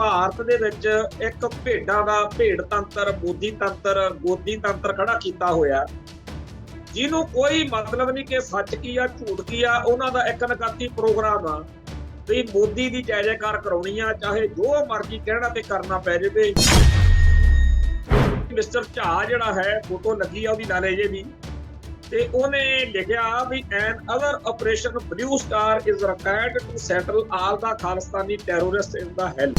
ਭਾਰਤ ਦੇ ਵਿੱਚ ਇੱਕ ਭੇਡਾਂ ਦਾ ਭੇਡ ਤੰਤਰ, ਗੋਦੀ ਤੰਤਰ ਖੜਾ ਕੀਤਾ ਹੋਇਆ, ਜਿਹਨੂੰ ਕੋਈ ਮਤਲਬ ਨਹੀਂ ਕਿ ਸੱਚ ਕੀ ਆ ਝੂਠ ਕੀ ਆ। ਉਹਨਾਂ ਦਾ ਇੱਕ ਨਕਾਤੀ ਪ੍ਰੋਗਰਾਮ ਆ ਵੀ ਮੋਦੀ ਦੀ ਜੈ ਜੈਕਾਰ ਕਰਾਉਣੀ ਆ, ਚਾਹੇ ਜੋ ਮਰਜ਼ੀ ਕਹਿਣਾ ਤੇ ਕਰਨਾ ਪੈ ਜਾਵੇ। ਮਿਸਟਰ ਝਾਅ ਜਿਹੜਾ ਹੈ, ਫੋਟੋ ਲੱਗੀ ਆ ਉਹਦੀ ਲਾਲੇ ਜੇ ਦੀ, ਤੇ ਉਹਨੇ ਲਿਖਿਆ ਵੀ an other Operation Blue Star is required to settle all the Khalistani terrorist in the hell.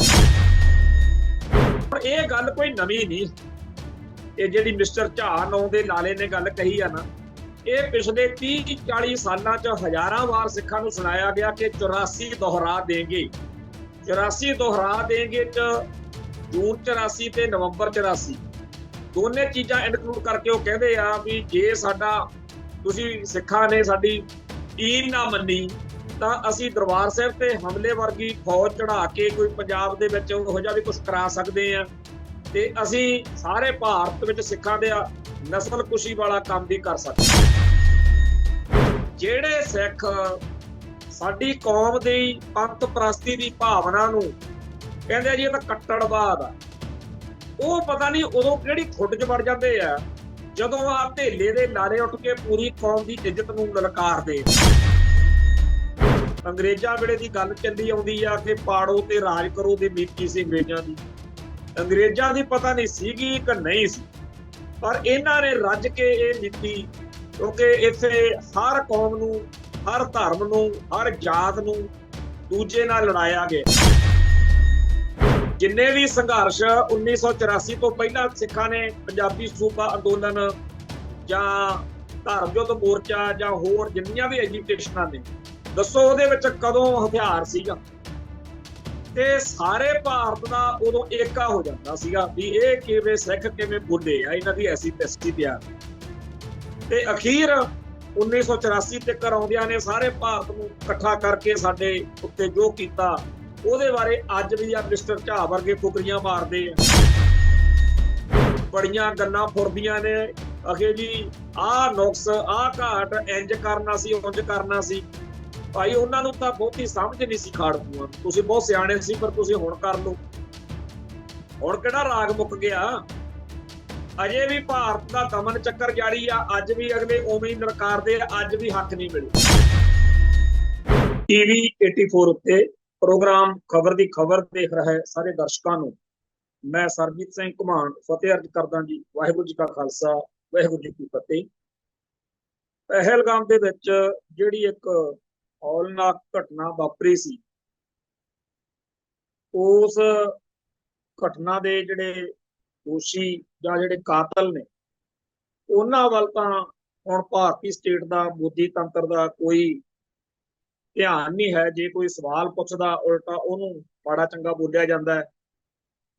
ਪਰ ਇਹ ਗੱਲ ਕੋਈ ਨਵੀਂ ਨਹੀਂ। ਇਹ ਜਿਹੜੀ ਮਿਸਟਰ ਝਾਅ ਨਾਂ ਦੇ ਲਾਲੇ ਨੇ ਗੱਲ ਕਹੀ ਆ ਨਾ, ਇਹ ਪਿਛਲੇ 30-40 ਸਾਲਾਂ 'ਚ ਹਜ਼ਾਰਾਂ ਵਾਰ ਸਿੱਖਾਂ ਨੂੰ ਸੁਣਾਇਆ ਗਿਆ ਕਿ 84 ਦੁਹਰਾ ਦੇਂਗੇ। 84 ਦੁਹਰਾ ਦੇਂਗੇ 'ਚ ਜੂਨ 84 ਤੇ ਨਵੰਬਰ 84 ਦੋਨੇ ਚੀਜ਼ਾਂ ਇਨਕਲੂਡ ਕਰਕੇ ਉਹ ਕਹਿੰਦੇ ਆ ਵੀ ਜੇ ਸਾਡਾ ਤੁਸੀਂ ਸਿੱਖਾਂ ਨੇ ਸਾਡੀ ਟੀਮ ਨਾ ਮੰਨੀ ਤਾਂ ਅਸੀਂ ਦਰਬਾਰ ਸਾਹਿਬ ਤੇ ਹਮਲੇ ਵਰਗੀ ਫੌਜ ਚੜਾ ਕੇ ਕੋਈ ਪੰਜਾਬ ਦੇ ਵਿੱਚ ਉਹੋ ਜਿਹਾ ਵੀ ਕੁਝ ਕਰਾ ਸਕਦੇ ਆ, ਤੇ ਅਸੀਂ ਸਾਰੇ ਭਾਰਤ ਵਿੱਚ ਸਿੱਖਾਂ ਦੇ ਨਸਲਕੁਸ਼ੀ ਵਾਲਾ ਕੰਮ ਵੀ ਕਰ ਸਕਦੇ। ਜਿਹੜੇ ਸਿੱਖ ਸਾਡੀ ਕੌਮ ਦੀ ਪੰਥ ਪ੍ਰਸਤੀ ਦੀ ਭਾਵਨਾ ਨੂੰ ਕਹਿੰਦੇ ਆ ਜੀ ਇਹ ਤਾਂ ਕੱਟੜਵਾਦ ਆ, ਉਹ ਪਤਾ ਨਹੀਂ ਉਦੋਂ ਕਿਹੜੀ ਖੁੱਡ 'ਚ ਵੜ ਜਾਂਦੇ ਆ ਜਦੋਂ ਆ ਢੇਲੇ ਦੇ ਲਾਰੇ ਉੱਠ ਕੇ ਪੂਰੀ ਕੌਮ ਦੀ ਇੱਜ਼ਤ ਨੂੰ ਲਲਕਾਰਦੇ। ਅੰਗਰੇਜ਼ਾਂ ਵੇਲੇ ਦੀ ਗੱਲ ਚੱਲੀ ਆਉਂਦੀ ਆ ਕਿ ਪਾੜੋ ਤੇ ਰਾਜ ਕਰੋ ਦੀ ਨੀਤੀ ਸੀ ਅੰਗਰੇਜ਼ਾਂ ਦੀ। ਅੰਗਰੇਜ਼ਾਂ ਦੀ ਪਤਾ ਨਹੀਂ ਸੀਗੀ ਕਿ ਨਹੀਂ ਸੀ, ਪਰ ਇਹਨਾਂ ਨੇ ਰੱਜ ਕੇ ਇਹ ਨੀਤੀ, ਕਿਉਂਕਿ ਇੱਥੇ ਹਰ ਕੌਮ ਨੂੰ, ਹਰ ਧਰਮ ਨੂੰ, ਹਰ ਜਾਤ ਨੂੰ ਦੂਜੇ ਨਾਲ ਲੜਾਇਆ ਗਿਆ। ਜਿੰਨੇ ਵੀ ਸੰਘਰਸ਼ 1984 ਤੋਂ ਪਹਿਲਾਂ ਸਿੱਖਾਂ ਨੇ ਪੰਜਾਬੀ ਸੂਬਾ ਅੰਦੋਲਨ ਜਾਂ ਧਰਮ ਯੁੱਧ ਮੋਰਚਾ ਜਾਂ ਹੋਰ ਜਿੰਨੀਆਂ ਵੀ ਐਜੀਟੇਸ਼ਨਾਂ ਨੇ, ਦੱਸੋ ਉਹਦੇ ਵਿੱਚ ਕਦੋਂ ਹਥਿਆਰ ਸੀਗਾ? ਤੇ ਸਾਰੇ ਭਾਰਤ ਦਾ ਉਦੋਂ ਏਕਾ ਹੋ ਜਾਂਦਾ ਸੀਗਾ ਵੀ ਇਹ ਕਿਵੇਂ ਸਿੱਖ ਕਿਵੇਂ ਬੋਲੇ ਆ, ਇਹਨਾਂ ਦੀ ਐਸੀ ਤੈਸੀ ਤਿਆਰ। ਤੇ ਅਖੀਰ 1984 ਤੱਕ ਆਉਂਦਿਆਂ ਨੇ ਸਾਰੇ ਭਾਰਤ ਨੂੰ ਇਕੱਠਾ ਕਰਕੇ ਸਾਡੇ ਉੱਤੇ ਜੋ ਕੀਤਾ, ਉਹਦੇ ਬਾਰੇ ਅੱਜ ਵੀ ਆ ਮਿਸਟਰ ਝਾਅ ਵਰਗੇ ਫੁਕਰੀਆਂ ਮਾਰਦੇ ਆ, ਬੜੀਆਂ ਗੱਲਾਂ ਫੁਰਦੀਆਂ ਨੇ। ਅਖੇ ਜੀ ਆਹ ਨੁਕਸ, ਆਹ ਘਾਟ, ਇੰਜ ਕਰਨਾ ਸੀ, ਉਂਝ ਕਰਨਾ ਸੀ। ਭਾਈ ਉਹਨਾਂ ਨੂੰ ਤਾਂ ਬਹੁਤੀ ਸਮਝ ਨਹੀਂ ਸੀ ਖਾੜਕੂਆਂ, ਤੁਸੀਂ ਬਹੁਤ ਸਿਆਣੇ ਸੀ, ਪਰ ਤੁਸੀਂ ਹੁਣ ਕਰ ਲਓ। ਹੁਣ ਕਿਹੜਾ ਰਾਗ ਮੁੱਕ ਗਿਆ? ਅਜੇ ਵੀ ਭਾਰਤ ਦਾ ਦਮਨ ਚੱਕਰ ਜਾਰੀ ਆ, ਅੱਜ ਵੀ ਅਗਲੇ ਉਵੇਂ ਹੀ ਨਰਕਾਰਦੇ ਆ, ਅੱਜ ਵੀ ਹੱਕ ਨਹੀਂ ਮਿਲੇ। TV 84 ਉੱਤੇ ਪ੍ਰੋਗਰਾਮ ਖਬਰ ਦੀ ਖਬਰ ਦੇਖ ਰਹੇ ਸਾਰੇ ਦਰਸ਼ਕਾਂ ਨੂੰ ਮੈਂ ਸਰਬਜੀਤ ਸਿੰਘ ਘੁਮਾਣ ਫਤਿਹ ਅਰਜ਼ ਕਰਦਾ ਜੀ। ਵਾਹਿਗੁਰੂ ਜੀ ਕਾ ਖਾਲਸਾ, ਵਾਹਿਗੁਰੂ ਜੀ ਕੀ ਫਤਿਹ। ਪਹਿਲਗਾਮ ਦੇ ਵਿੱਚ ਜਿਹੜੀ ਇੱਕ ਹੌਲਨਾਕ ਘਟਨਾ ਵਾਪਰੀ ਸੀ, ਉਸ ਘਟਨਾ ਦੇ ਜਿਹੜੇ ਦੋਸ਼ੀ ਜਾਂ ਜਿਹੜੇ ਕਾਤਲ ਨੇ, ਉਹਨਾਂ ਵੱਲ ਤਾਂ ਹੁਣ ਭਾਰਤੀ ਸਟੇਟ ਦਾ, ਮੋਦੀ ਤੰਤਰ ਦਾ ਕੋਈ ਧਿਆਨ ਨਹੀਂ ਹੈ। ਜੇ ਕੋਈ ਸਵਾਲ ਪੁੱਛਦਾ, ਉਲਟਾ ਉਹਨੂੰ ਮਾੜਾ ਚੰਗਾ ਬੋਲਿਆ ਜਾਂਦਾ ਹੈ,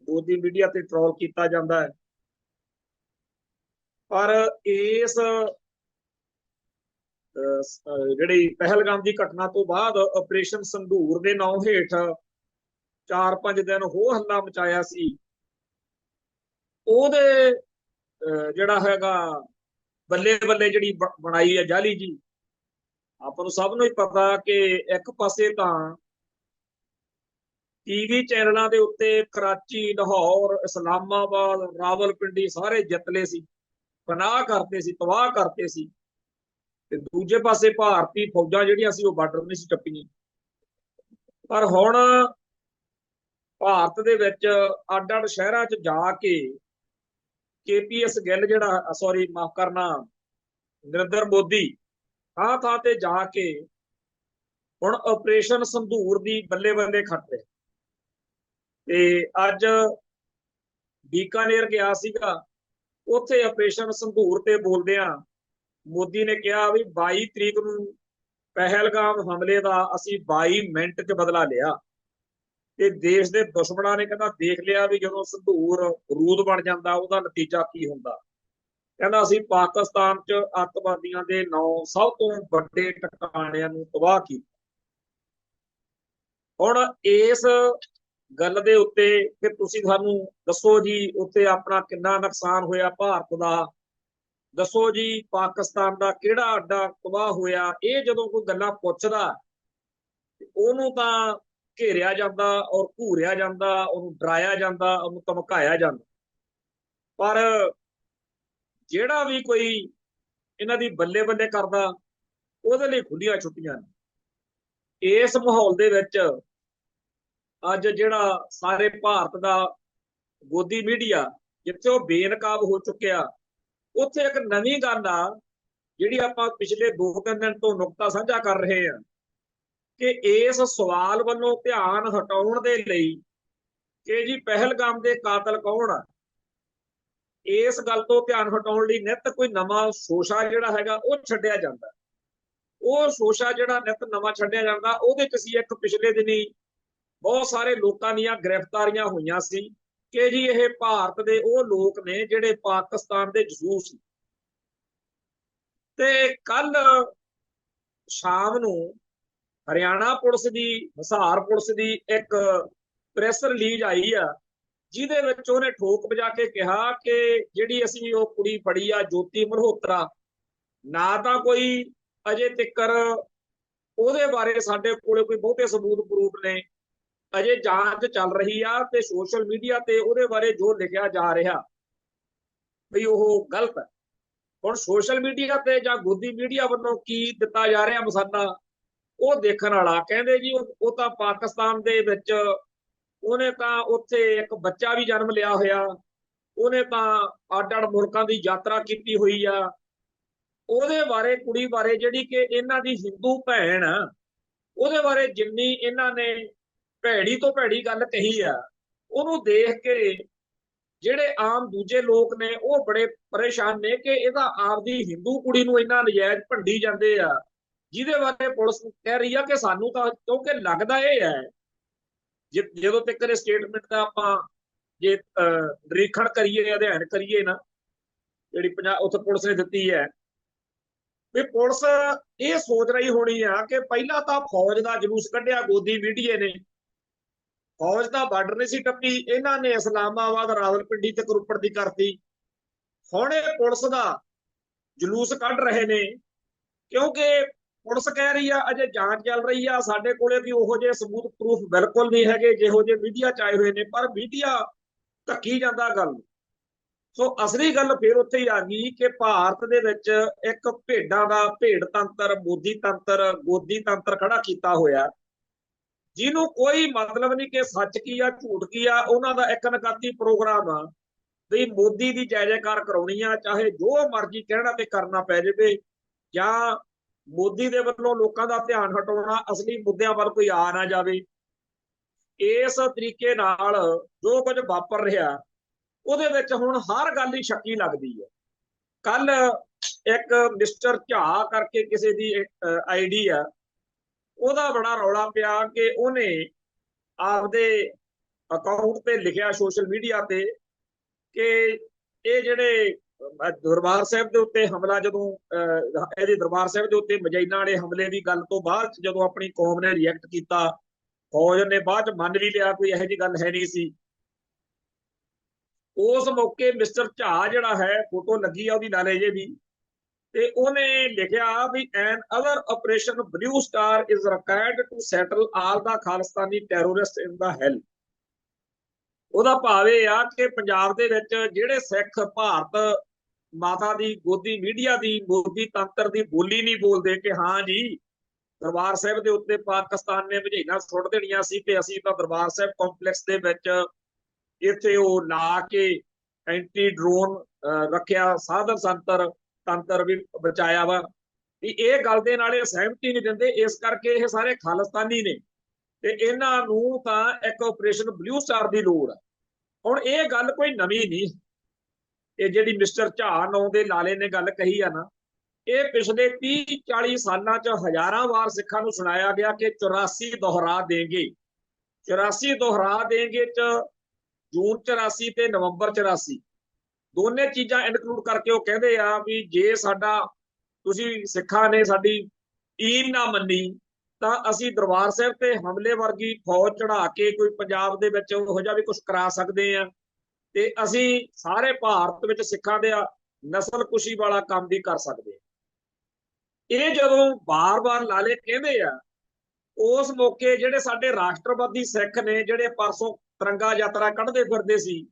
ਮੋਦੀ ਮੀਡੀਆ ਤੇ ਟ੍ਰੋਲ ਕੀਤਾ ਜਾਂਦਾ ਹੈ। ਪਰ ਇਸ ਜਿਹੜੀ ਪਹਿਲਗਾਮ ਦੀ ਘਟਨਾ ਤੋਂ ਬਾਅਦ ਆਪਰੇਸ਼ਨ ਸੰਧੂਰ ਦੇ ਨਾਂ ਹੇਠ 4-5 ਦਿਨ ਹੋ ਹੱਲਾ ਮਚਾਇਆ ਸੀ, ਉਹਦੇ ਜਿਹੜਾ ਹੈਗਾ ਬੱਲੇ ਬੱਲੇ ਜਿਹੜੀ ਬਣਾਈ ਹੈ ਜਾਲੀ ਜੀ, ਆਪਾਂ ਨੂੰ ਸਭ ਨੂੰ ਹੀ ਪਤਾ ਕਿ ਇੱਕ ਪਾਸੇ ਤਾਂ TV ਚੈਨਲਾਂ ਦੇ ਉੱਤੇ ਕਰਾਚੀ, ਲਾਹੌਰ, ਇਸਲਾਮਾਬਾਦ, ਰਾਵਲਪਿੰਡੀ ਸਾਰੇ ਜਿੱਤਲੇ ਸੀ, ਪਨਾਹ ਕਰਤੇ ਸੀ, ਤਬਾਹ ਕਰਤੇ ਸੀ, ਤੇ ਦੂਜੇ ਪਾਸੇ ਭਾਰਤੀ ਫੌਜਾਂ ਜਿਹੜੀਆਂ ਸੀ ਉਹ ਬਾਰਡਰ ਨਹੀਂ ਸੀ ਟੱਪੀਆਂ। ਪਰ ਹੁਣ ਭਾਰਤ ਦੇ ਵਿੱਚ ਅੱਡ-ਅੱਡ ਸ਼ਹਿਰਾਂ 'ਚ ਜਾ ਕੇ KPS ਗਿੱਲ ਜਿਹੜਾ, ਸੌਰੀ ਮਾਫ ਕਰਨਾ, ਨਰਿੰਦਰ ਮੋਦੀ ਥਾਂ ਤੇ ਜਾ ਕੇ ਹੁਣ ਆਪਰੇਸ਼ਨ ਸੰਧੂਰ ਦੀ ਬੱਲੇ ਬੱਲੇ ਖੱਟ ਰਿਹਾ। ਤੇ ਅੱਜ ਬੀਕਾਨੇਰ ਗਿਆ ਸੀਗਾ, ਉੱਥੇ ਆਪਰੇਸ਼ਨ ਸੰਧੂਰ ਤੇ ਬੋਲਦਿਆਂ ਮੋਦੀ ਨੇ ਕਿਹਾ ਵੀ 22 ਤਰੀਕ ਨੂੰ ਪਹਿਲਗਾਮ ਹਮਲੇ ਦਾ ਅਸੀਂ 22 ਮਿੰਟ 'ਚ ਬਦਲਾ ਲਿਆ, ਤੇ ਦੇਸ਼ ਦੇ ਦੁਸ਼ਮਣਾਂ ਨੇ ਕਹਿੰਦਾ ਦੇਖ ਲਿਆ ਵੀ ਜਦੋਂ ਸੰਧੂਰ ਰੂਦ ਬਣ ਜਾਂਦਾ ਉਹਦਾ ਨਤੀਜਾ ਕੀ ਹੁੰਦਾ। ਕਹਿੰਦਾ ਅਸੀਂ ਪਾਕਿਸਤਾਨ 'ਚ ਅੱਤਵਾਦੀਆਂ ਦੇ 9 ਸਭ ਤੋਂ ਵੱਡੇ ਟਿਕਾਣਿਆਂ ਨੂੰ ਤਬਾਹ ਕੀਤਾ। ਹੁਣ ਇਸ ਗੱਲ ਦੇ ਉੱਤੇ ਕਿ ਤੁਸੀਂ ਸਾਨੂੰ ਦੱਸੋ ਜੀ ਉੱਥੇ ਆਪਣਾ ਕਿੰਨਾ ਨੁਕਸਾਨ ਹੋਇਆ ਭਾਰਤ ਦਾ, ਦੱਸੋ ਜੀ ਪਾਕਿਸਤਾਨ ਦਾ ਕਿਹੜਾ ਅੱਡਾ ਤਬਾਹ ਹੋਇਆ, ਇਹ ਜਦੋਂ ਕੋਈ ਗੱਲਾਂ ਪੁੱਛਦਾ ਉਹਨੂੰ ਤਾਂ ਘੇਰਿਆ ਜਾਂਦਾ ਔਰ ਘੂਰਿਆ ਜਾਂਦਾ, ਉਹਨੂੰ ਡਰਾਇਆ ਜਾਂਦਾ, ਉਹਨੂੰ ਧਮਕਾਇਆ ਜਾਂਦਾ। ਪਰ ਜਿਹੜਾ ਵੀ ਕੋਈ ਇਹਨਾਂ ਦੀ ਬੱਲੇ ਬੱਲੇ ਕਰਦਾ, ਉਹਦੇ ਲਈ ਖੁੱਲੀਆਂ ਛੁੱਟੀਆਂ ਨੇ। ਇਸ ਮਾਹੌਲ ਦੇ ਵਿੱਚ ਅੱਜ ਜਿਹੜਾ ਸਾਰੇ ਭਾਰਤ ਦਾ ਗੋਦੀ ਮੀਡੀਆ ਜਿੱਥੇ ਉਹ ਬੇਨਕਾਬ ਹੋ ਚੁੱਕਿਆ, ਉੱਥੇ ਇੱਕ ਨਵੀਂ ਗੱਲ ਆ ਜਿਹੜੀ ਆਪਾਂ ਪਿਛਲੇ 2-3 ਦਿਨ ਤੋਂ ਨੁਕਤਾ ਸਾਂਝਾ ਕਰ ਰਹੇ ਹਾਂ ਕਿ ਇਸ ਸਵਾਲ ਵੱਲੋਂ ਧਿਆਨ ਹਟਾਉਣ ਦੇ ਲਈ ਕਿ ਜੀ ਪਹਿਲਗਾਮ ਦੇ ਕਾਤਲ ਕੌਣ ਆ, ਇਸ ਗੱਲ ਤੋਂ ਧਿਆਨ ਹਟਾਉਣ ਲਈ ਨਿੱਤ ਕੋਈ ਨਵਾਂ ਸ਼ੋਸ਼ਾ ਜਿਹੜਾ ਹੈਗਾ ਉਹ ਛੱਡਿਆ ਜਾਂਦਾ। ਉਹ ਸ਼ੋਸ਼ਾ ਜਿਹੜਾ ਨਿੱਤ ਨਵਾਂ ਛੱਡਿਆ ਜਾਂਦਾ, ਉਹਦੇ ਚ ਸੀ ਇੱਕ ਪਿਛਲੇ ਦਿਨੀ ਬਹੁਤ ਸਾਰੇ ਲੋਕਾਂ ਦੀਆਂ ਗ੍ਰਿਫਤਾਰੀਆਂ ਹੋਈਆਂ ਸੀ ਕਿ ਜੀ ਇਹ ਭਾਰਤ ਦੇ ਉਹ ਲੋਕ ਨੇ ਜਿਹੜੇ ਪਾਕਿਸਤਾਨ ਦੇ ਜਾਸੂਸ ਸੀ। ਤੇ ਕੱਲ ਸ਼ਾਮ ਨੂੰ ਹਰਿਆਣਾ ਪੁਲਿਸ ਦੀ, ਹਿਸਾਰ ਪੁਲਿਸ ਦੀ ਇੱਕ ਪ੍ਰੈਸ ਰਿਲੀਜ਼ ਆਈ ਆ, ਜਿਹਦੇ ਵਿੱਚ ਉਹਨੇ ਠੋਕ ਵਜਾ ਕੇ ਕਿਹਾ ਕਿ ਜਿਹੜੀ ਅਸੀਂ ਉਹ ਕੁੜੀ ਫੜੀ ਆ ਜੋਤੀ ਮਲਹੋਤਰਾ, ਨਾ ਤਾਂ ਕੋਈ ਅਜੇ ਤੱਕਰ ਉਹਦੇ ਬਾਰੇ ਸਾਡੇ ਕੋਲੇ ਕੋਈ ਬਹੁਤੇ ਸਬੂਤ ਪ੍ਰੂਫ ਨੇ, ਅਜੇ ਜਾਂਚ ਚੱਲ ਰਹੀ ਆ ਤੇ ਸੋਸ਼ਲ ਮੀਡੀਆ ਤੇ ਉਹਦੇ ਬਾਰੇ ਜੋ ਲਿਖਿਆ ਜਾ ਰਿਹਾ ਵੀ ਉਹ ਗਲਤ ਹੈ। ਹੁਣ ਸੋਸ਼ਲ ਮੀਡੀਆ ਤੇ ਜਾਂ ਗੋਦੀ ਮੀਡੀਆ ਵੱਲੋਂ ਕੀ ਦਿੱਤਾ ਜਾ ਰਿਹਾ ਮਸਾਲਾ, ਉਹ ਦੇਖਣ ਵਾਲਾ। ਕਹਿੰਦੇ ਜੀ ਉਹ ਤਾਂ ਪਾਕਿਸਤਾਨ ਦੇ ਵਿੱਚ ਉਹਨੇ ਤਾਂ ਉੱਥੇ ਇੱਕ ਬੱਚਾ ਵੀ ਜਨਮ ਲਿਆ ਹੋਇਆ, ਉਹਨੇ ਤਾਂ ਅੱਡ-ਅੱਡ ਮੁਲਕਾਂ ਦੀ ਯਾਤਰਾ ਕੀਤੀ ਹੋਈ ਆ, ਉਹਦੇ ਬਾਰੇ, ਕੁੜੀ ਬਾਰੇ ਜਿਹੜੀ ਕਿ ਇਹਨਾਂ ਦੀ ਹਿੰਦੂ ਭੈਣ, ਉਹਦੇ ਬਾਰੇ ਜਿੰਨੀ ਇਹਨਾਂ ਨੇ ਭੈੜੀ ਤੋਂ ਭੈੜੀ ਗੱਲ ਕਹੀ ਆ, ਉਹਨੂੰ ਦੇਖ ਕੇ ਜਿਹੜੇ ਆਮ ਦੂਜੇ ਲੋਕ ਨੇ ਉਹ ਬੜੇ ਪਰੇਸ਼ਾਨ ਨੇ ਕਿ ਇਹਦਾ ਆਪਦੀ ਹਿੰਦੂ ਕੁੜੀ ਨੂੰ ਇੰਨਾ ਨਜਾਇਜ਼ ਭੰਡੀ ਜਾਂਦੇ ਆ, ਜਿਹਦੇ ਬਾਰੇ ਪੁਲਿਸ ਕਹਿ ਰਹੀ ਆ ਕਿ ਸਾਨੂੰ ਤਾਂ, ਕਿਉਂਕਿ ਲੱਗਦਾ ਇਹ ਹੈ ਜਦੋਂ ਤੱਕ ਇਹ ਸਟੇਟਮੈਂਟ ਦਾ ਆਪਾਂ ਜੇ ਨਿਰੀਖਣ ਕਰੀਏ, ਅਧਿਐਨ ਕਰੀਏ ਨਾ, ਜਿਹੜੀ ਉੱਥੇ ਪੁਲਿਸ ਨੇ ਦਿੱਤੀ ਹੈ, ਵੀ ਪੁਲਿਸ ਇਹ ਸੋਚ ਰਹੀ ਹੋਣੀ ਆ ਕਿ ਪਹਿਲਾਂ ਤਾਂ ਫੌਜ ਦਾ ਜਲੂਸ ਕੱਢਿਆ ਗੋਦੀ ਮੀਡੀਆ ਨੇ, ਫੌਜ ਦਾ ਬਾਰਡਰ ਨਹੀਂ ਸੀ ਟੱਪੀ, ਇਹਨਾਂ ਨੇ ਇਸਲਾਮਾਬਾਦ, ਰਾਵਲਪਿੰਡੀ ਤੇ ਕਰੋਪੜ ਦੀ ਕਰਤੀ। ਹੁਣ ਇਹ ਪੁਲਿਸ ਦਾ ਜਲੂਸ ਕੱਢ ਰਹੇ ਨੇ ਕਿਉਂਕਿ ਪੁਲਿਸ ਕਹਿ ਰਹੀ ਆ ਅਜੇ ਜਾਂਚ ਚੱਲ ਰਹੀ ਆ, ਸਾਡੇ ਕੋਲੇ ਵੀ ਉਹੋ ਜਿਹੇ ਸਬੂਤ ਪ੍ਰੂਫ ਬਿਲਕੁਲ ਨਹੀਂ ਹੈਗੇ ਜਿਹੋ ਜਿਹੇ ਮੀਡੀਆ ਚ ਆਏ ਹੋਏ ਨੇ, ਪਰ ਮੀਡੀਆ ਧੱਕੀ ਜਾਂਦਾ ਗੱਲ। ਸੋ ਅਸਲੀ ਗੱਲ ਫਿਰ ਉੱਥੇ ਹੀ ਆ ਗਈ ਕਿ ਭਾਰਤ ਦੇ ਵਿੱਚ ਇੱਕ ਭੇਡਾਂ ਦਾ ਭੇਡ ਤੰਤਰ, ਮੋਦੀ ਤੰਤਰ, ਗੋਦੀ ਤੰਤਰ ਖੜਾ ਕੀਤਾ ਹੋਇਆ, ਜਿਹਨੂੰ ਕੋਈ ਮਤਲਬ ਨਹੀਂ ਕਿ ਸੱਚ ਕੀ ਆ ਝੂਠ ਕੀ ਆ। ਉਹਨਾਂ ਦਾ ਇੱਕ ਨਕਾਤੀ ਪ੍ਰੋਗਰਾਮ ਆ ਵੀ ਮੋਦੀ ਦੀ ਜੈ ਜੈਕਾਰ ਕਰਾਉਣੀ ਆ, ਚਾਹੇ ਜੋ ਮਰਜ਼ੀ ਕਹਿਣਾ ਤੇ ਕਰਨਾ ਪੈ ਜਾਵੇ, ਜਾਂ ਮੋਦੀ ਦੇ ਵੱਲੋਂ ਲੋਕਾਂ ਦਾ ਧਿਆਨ ਹਟਾਉਣਾ, ਅਸਲੀ ਮੁੱਦਿਆਂ ਵੱਲ ਕੋਈ ਆ ਨਾ ਜਾਵੇ। ਇਸ ਤਰੀਕੇ ਨਾਲ ਜੋ ਕੁਝ ਵਾਪਰ ਰਿਹਾ ਉਹਦੇ ਵਿੱਚ ਹੁਣ ਹਰ ਗੱਲ ਹੀ ਸ਼ੱਕੀ ਲੱਗਦੀ ਹੈ। ਕੱਲ ਇੱਕ ਮਿਸਟਰ ਝਾ ਕਰਕੇ ਕਿਸੇ ਦੀ ਆਈਡੀ ਆ, ਉਹਦਾ ਬੜਾ ਰੌਲਾ ਪਿਆ ਕਿ ਉਹਨੇ ਆਪਦੇ ਅਕਾਊਂਟ ਤੇ ਲਿਖਿਆ ਸੋਸ਼ਲ ਮੀਡੀਆ ਤੇ ਕਿ ਇਹ ਜਿਹੜੇ ਦਰਬਾਰ ਸਾਹਿਬ ਦੇ ਉੱਤੇ ਹਮਲਾ, ਜਦੋਂ ਇਹਦੇ ਦਰਬਾਰ ਸਾਹਿਬ ਦੇ ਉੱਤੇ ਮਜੈਨਾ ਵਾਲੇ ਹਮਲੇ ਦੀ ਗੱਲ ਤੋਂ ਬਾਅਦ ਜਦੋਂ ਆਪਣੀ ਕੌਮ ਨੇ ਰਿਐਕਟ ਕੀਤਾ, ਫੌਜ ਨੇ ਬਾਅਦ ਚ ਮੰਨ ਵੀ ਲਿਆ ਕੋਈ ਇਹੋ ਜਿਹੀ ਗੱਲ ਹੈ ਨਹੀਂ ਸੀ। ਉਸ ਮੌਕੇ ਮਿਸਟਰ ਝਾ ਜਿਹੜਾ ਹੈ, ਫੋਟੋ ਲੱਗੀ ਆ ਉਹਦੀ ਲਾਲੇ ਜੇ ਦੀ, ਤੇ ਉਹਨੇ ਲਿਖਿਆ ਵੀ an other Operation Blue Star is required to settle all the Khalistani terrorist in the hell. ਉਹਦਾ ਭਾਵ ਇਹ ਆ ਕਿ ਪੰਜਾਬ ਦੇ ਵਿੱਚ ਜਿਹੜੇ ਸਿੱਖ ਭਾਰਤ ਮਾਤਾ ਦੀ ਗੋਦੀ ਮੀਡੀਆ ਦੀ, ਮੋਦੀ ਤੰਤਰ ਦੀ ਬੋਲੀ ਨਹੀਂ ਬੋਲਦੇ ਕਿ ਹਾਂ ਜੀ ਦਰਬਾਰ ਸਾਹਿਬ ਦੇ ਉੱਤੇ ਪਾਕਿਸਤਾਨ ਨੇ ਮਝੀਨਾ ਸੁੱਟ ਦੇਣੀਆਂ ਸੀ ਤੇ ਅਸੀਂ ਤਾਂ ਦਰਬਾਰ ਸਾਹਿਬ ਕੰਪਲੈਕਸ ਦੇ ਵਿੱਚ ਇੱਥੇ ਉਹ ਲਾ ਕੇ ਐਂਟੀ ਡਰੋਨ ਰੱਖਿਆ, ਸਾਧਨ ਤੰਤਰ ਵੀ ਬਚਾਇਆ ਵਾ, ਵੀ ਇਹ ਗੱਲ ਦੇ ਨਾਲ ਇਹ ਸਹਿਮਤੀ ਨਹੀਂ ਦਿੰਦੇ। ਇਸ ਕਰਕੇ ਇਹ ਸਾਰੇ ਖਾਲਿਸਤਾਨੀ ਨੇ ਤੇ ਇਹਨਾਂ ਨੂੰ ਤਾਂ ਇੱਕ ਆਪਰੇਸ਼ਨ ਬਲੂ ਸਟਾਰ ਦੀ ਲੋੜ ਆ। ਹੁਣ ਇਹ ਗੱਲ ਕੋਈ ਨਵੀਂ ਨਹੀਂ, ਇਹ ਜਿਹੜੀ ਮਿਸਟਰ ਝਾ ਨਾਂ ਦੇ ਲਾਲੇ ਨੇ ਗੱਲ ਕਹੀ ਆ ਨਾ, ਇਹ ਪਿਛਲੇ 30-40 ਸਾਲਾਂ ਚ ਹਜ਼ਾਰਾਂ ਵਾਰ ਸਿੱਖਾਂ ਨੂੰ ਸੁਣਾਇਆ ਗਿਆ ਕਿ 84 ਦੁਹਰਾ ਦੇਂਗੇ, 84 ਦੁਹਰਾ ਦੇਂਗੇ ਚ ਜੂਨ 84 ਤੇ ਨਵੰਬਰ 84 ਦੋਨੇ ਚੀਜ਼ਾਂ ਇਨਕਲੂਡ ਕਰਕੇ ਉਹ ਕਹਿੰਦੇ ਆ ਵੀ ਜੇ ਸਾਡਾ ਤੁਸੀਂ ਸਿੱਖਾਂ ਨੇ ਸਾਡੀ ਈਨ ਨਾ ਮੰਨੀ ਤਾਂ ਅਸੀਂ ਦਰਬਾਰ ਸਾਹਿਬ ਤੇ ਹਮਲੇ ਵਰਗੀ ਫੌਜ ਚੜਾ ਕੇ ਕੋਈ ਪੰਜਾਬ ਦੇ ਵਿੱਚ ਉਹੋ ਜਿਹਾ ਵੀ ਕੁਝ ਕਰਾ ਸਕਦੇ ਆ, ਤੇ ਅਸੀਂ ਸਾਰੇ ਭਾਰਤ ਵਿੱਚ ਸਿੱਖਾਂ ਦੇ ਨਸਲਕੁਸ਼ੀ ਵਾਲਾ ਕੰਮ ਵੀ ਕਰ ਸਕਦੇ। ਇਹ ਜਦੋਂ ਬਾਰ-ਬਾਰ ਲਾਲੇ ਕਹਿੰਦੇ ਆ, ਉਸ ਮੌਕੇ ਜਿਹੜੇ ਸਾਡੇ ਰਾਸ਼ਟਰਵਾਦੀ ਸਿੱਖ ਨੇ, ਜਿਹੜੇ ਪਰਸੋਂ ਤਿਰੰਗਾ ਯਾਤਰਾ ਕੱਢਦੇ ਫਿਰਦੇ ਸੀ,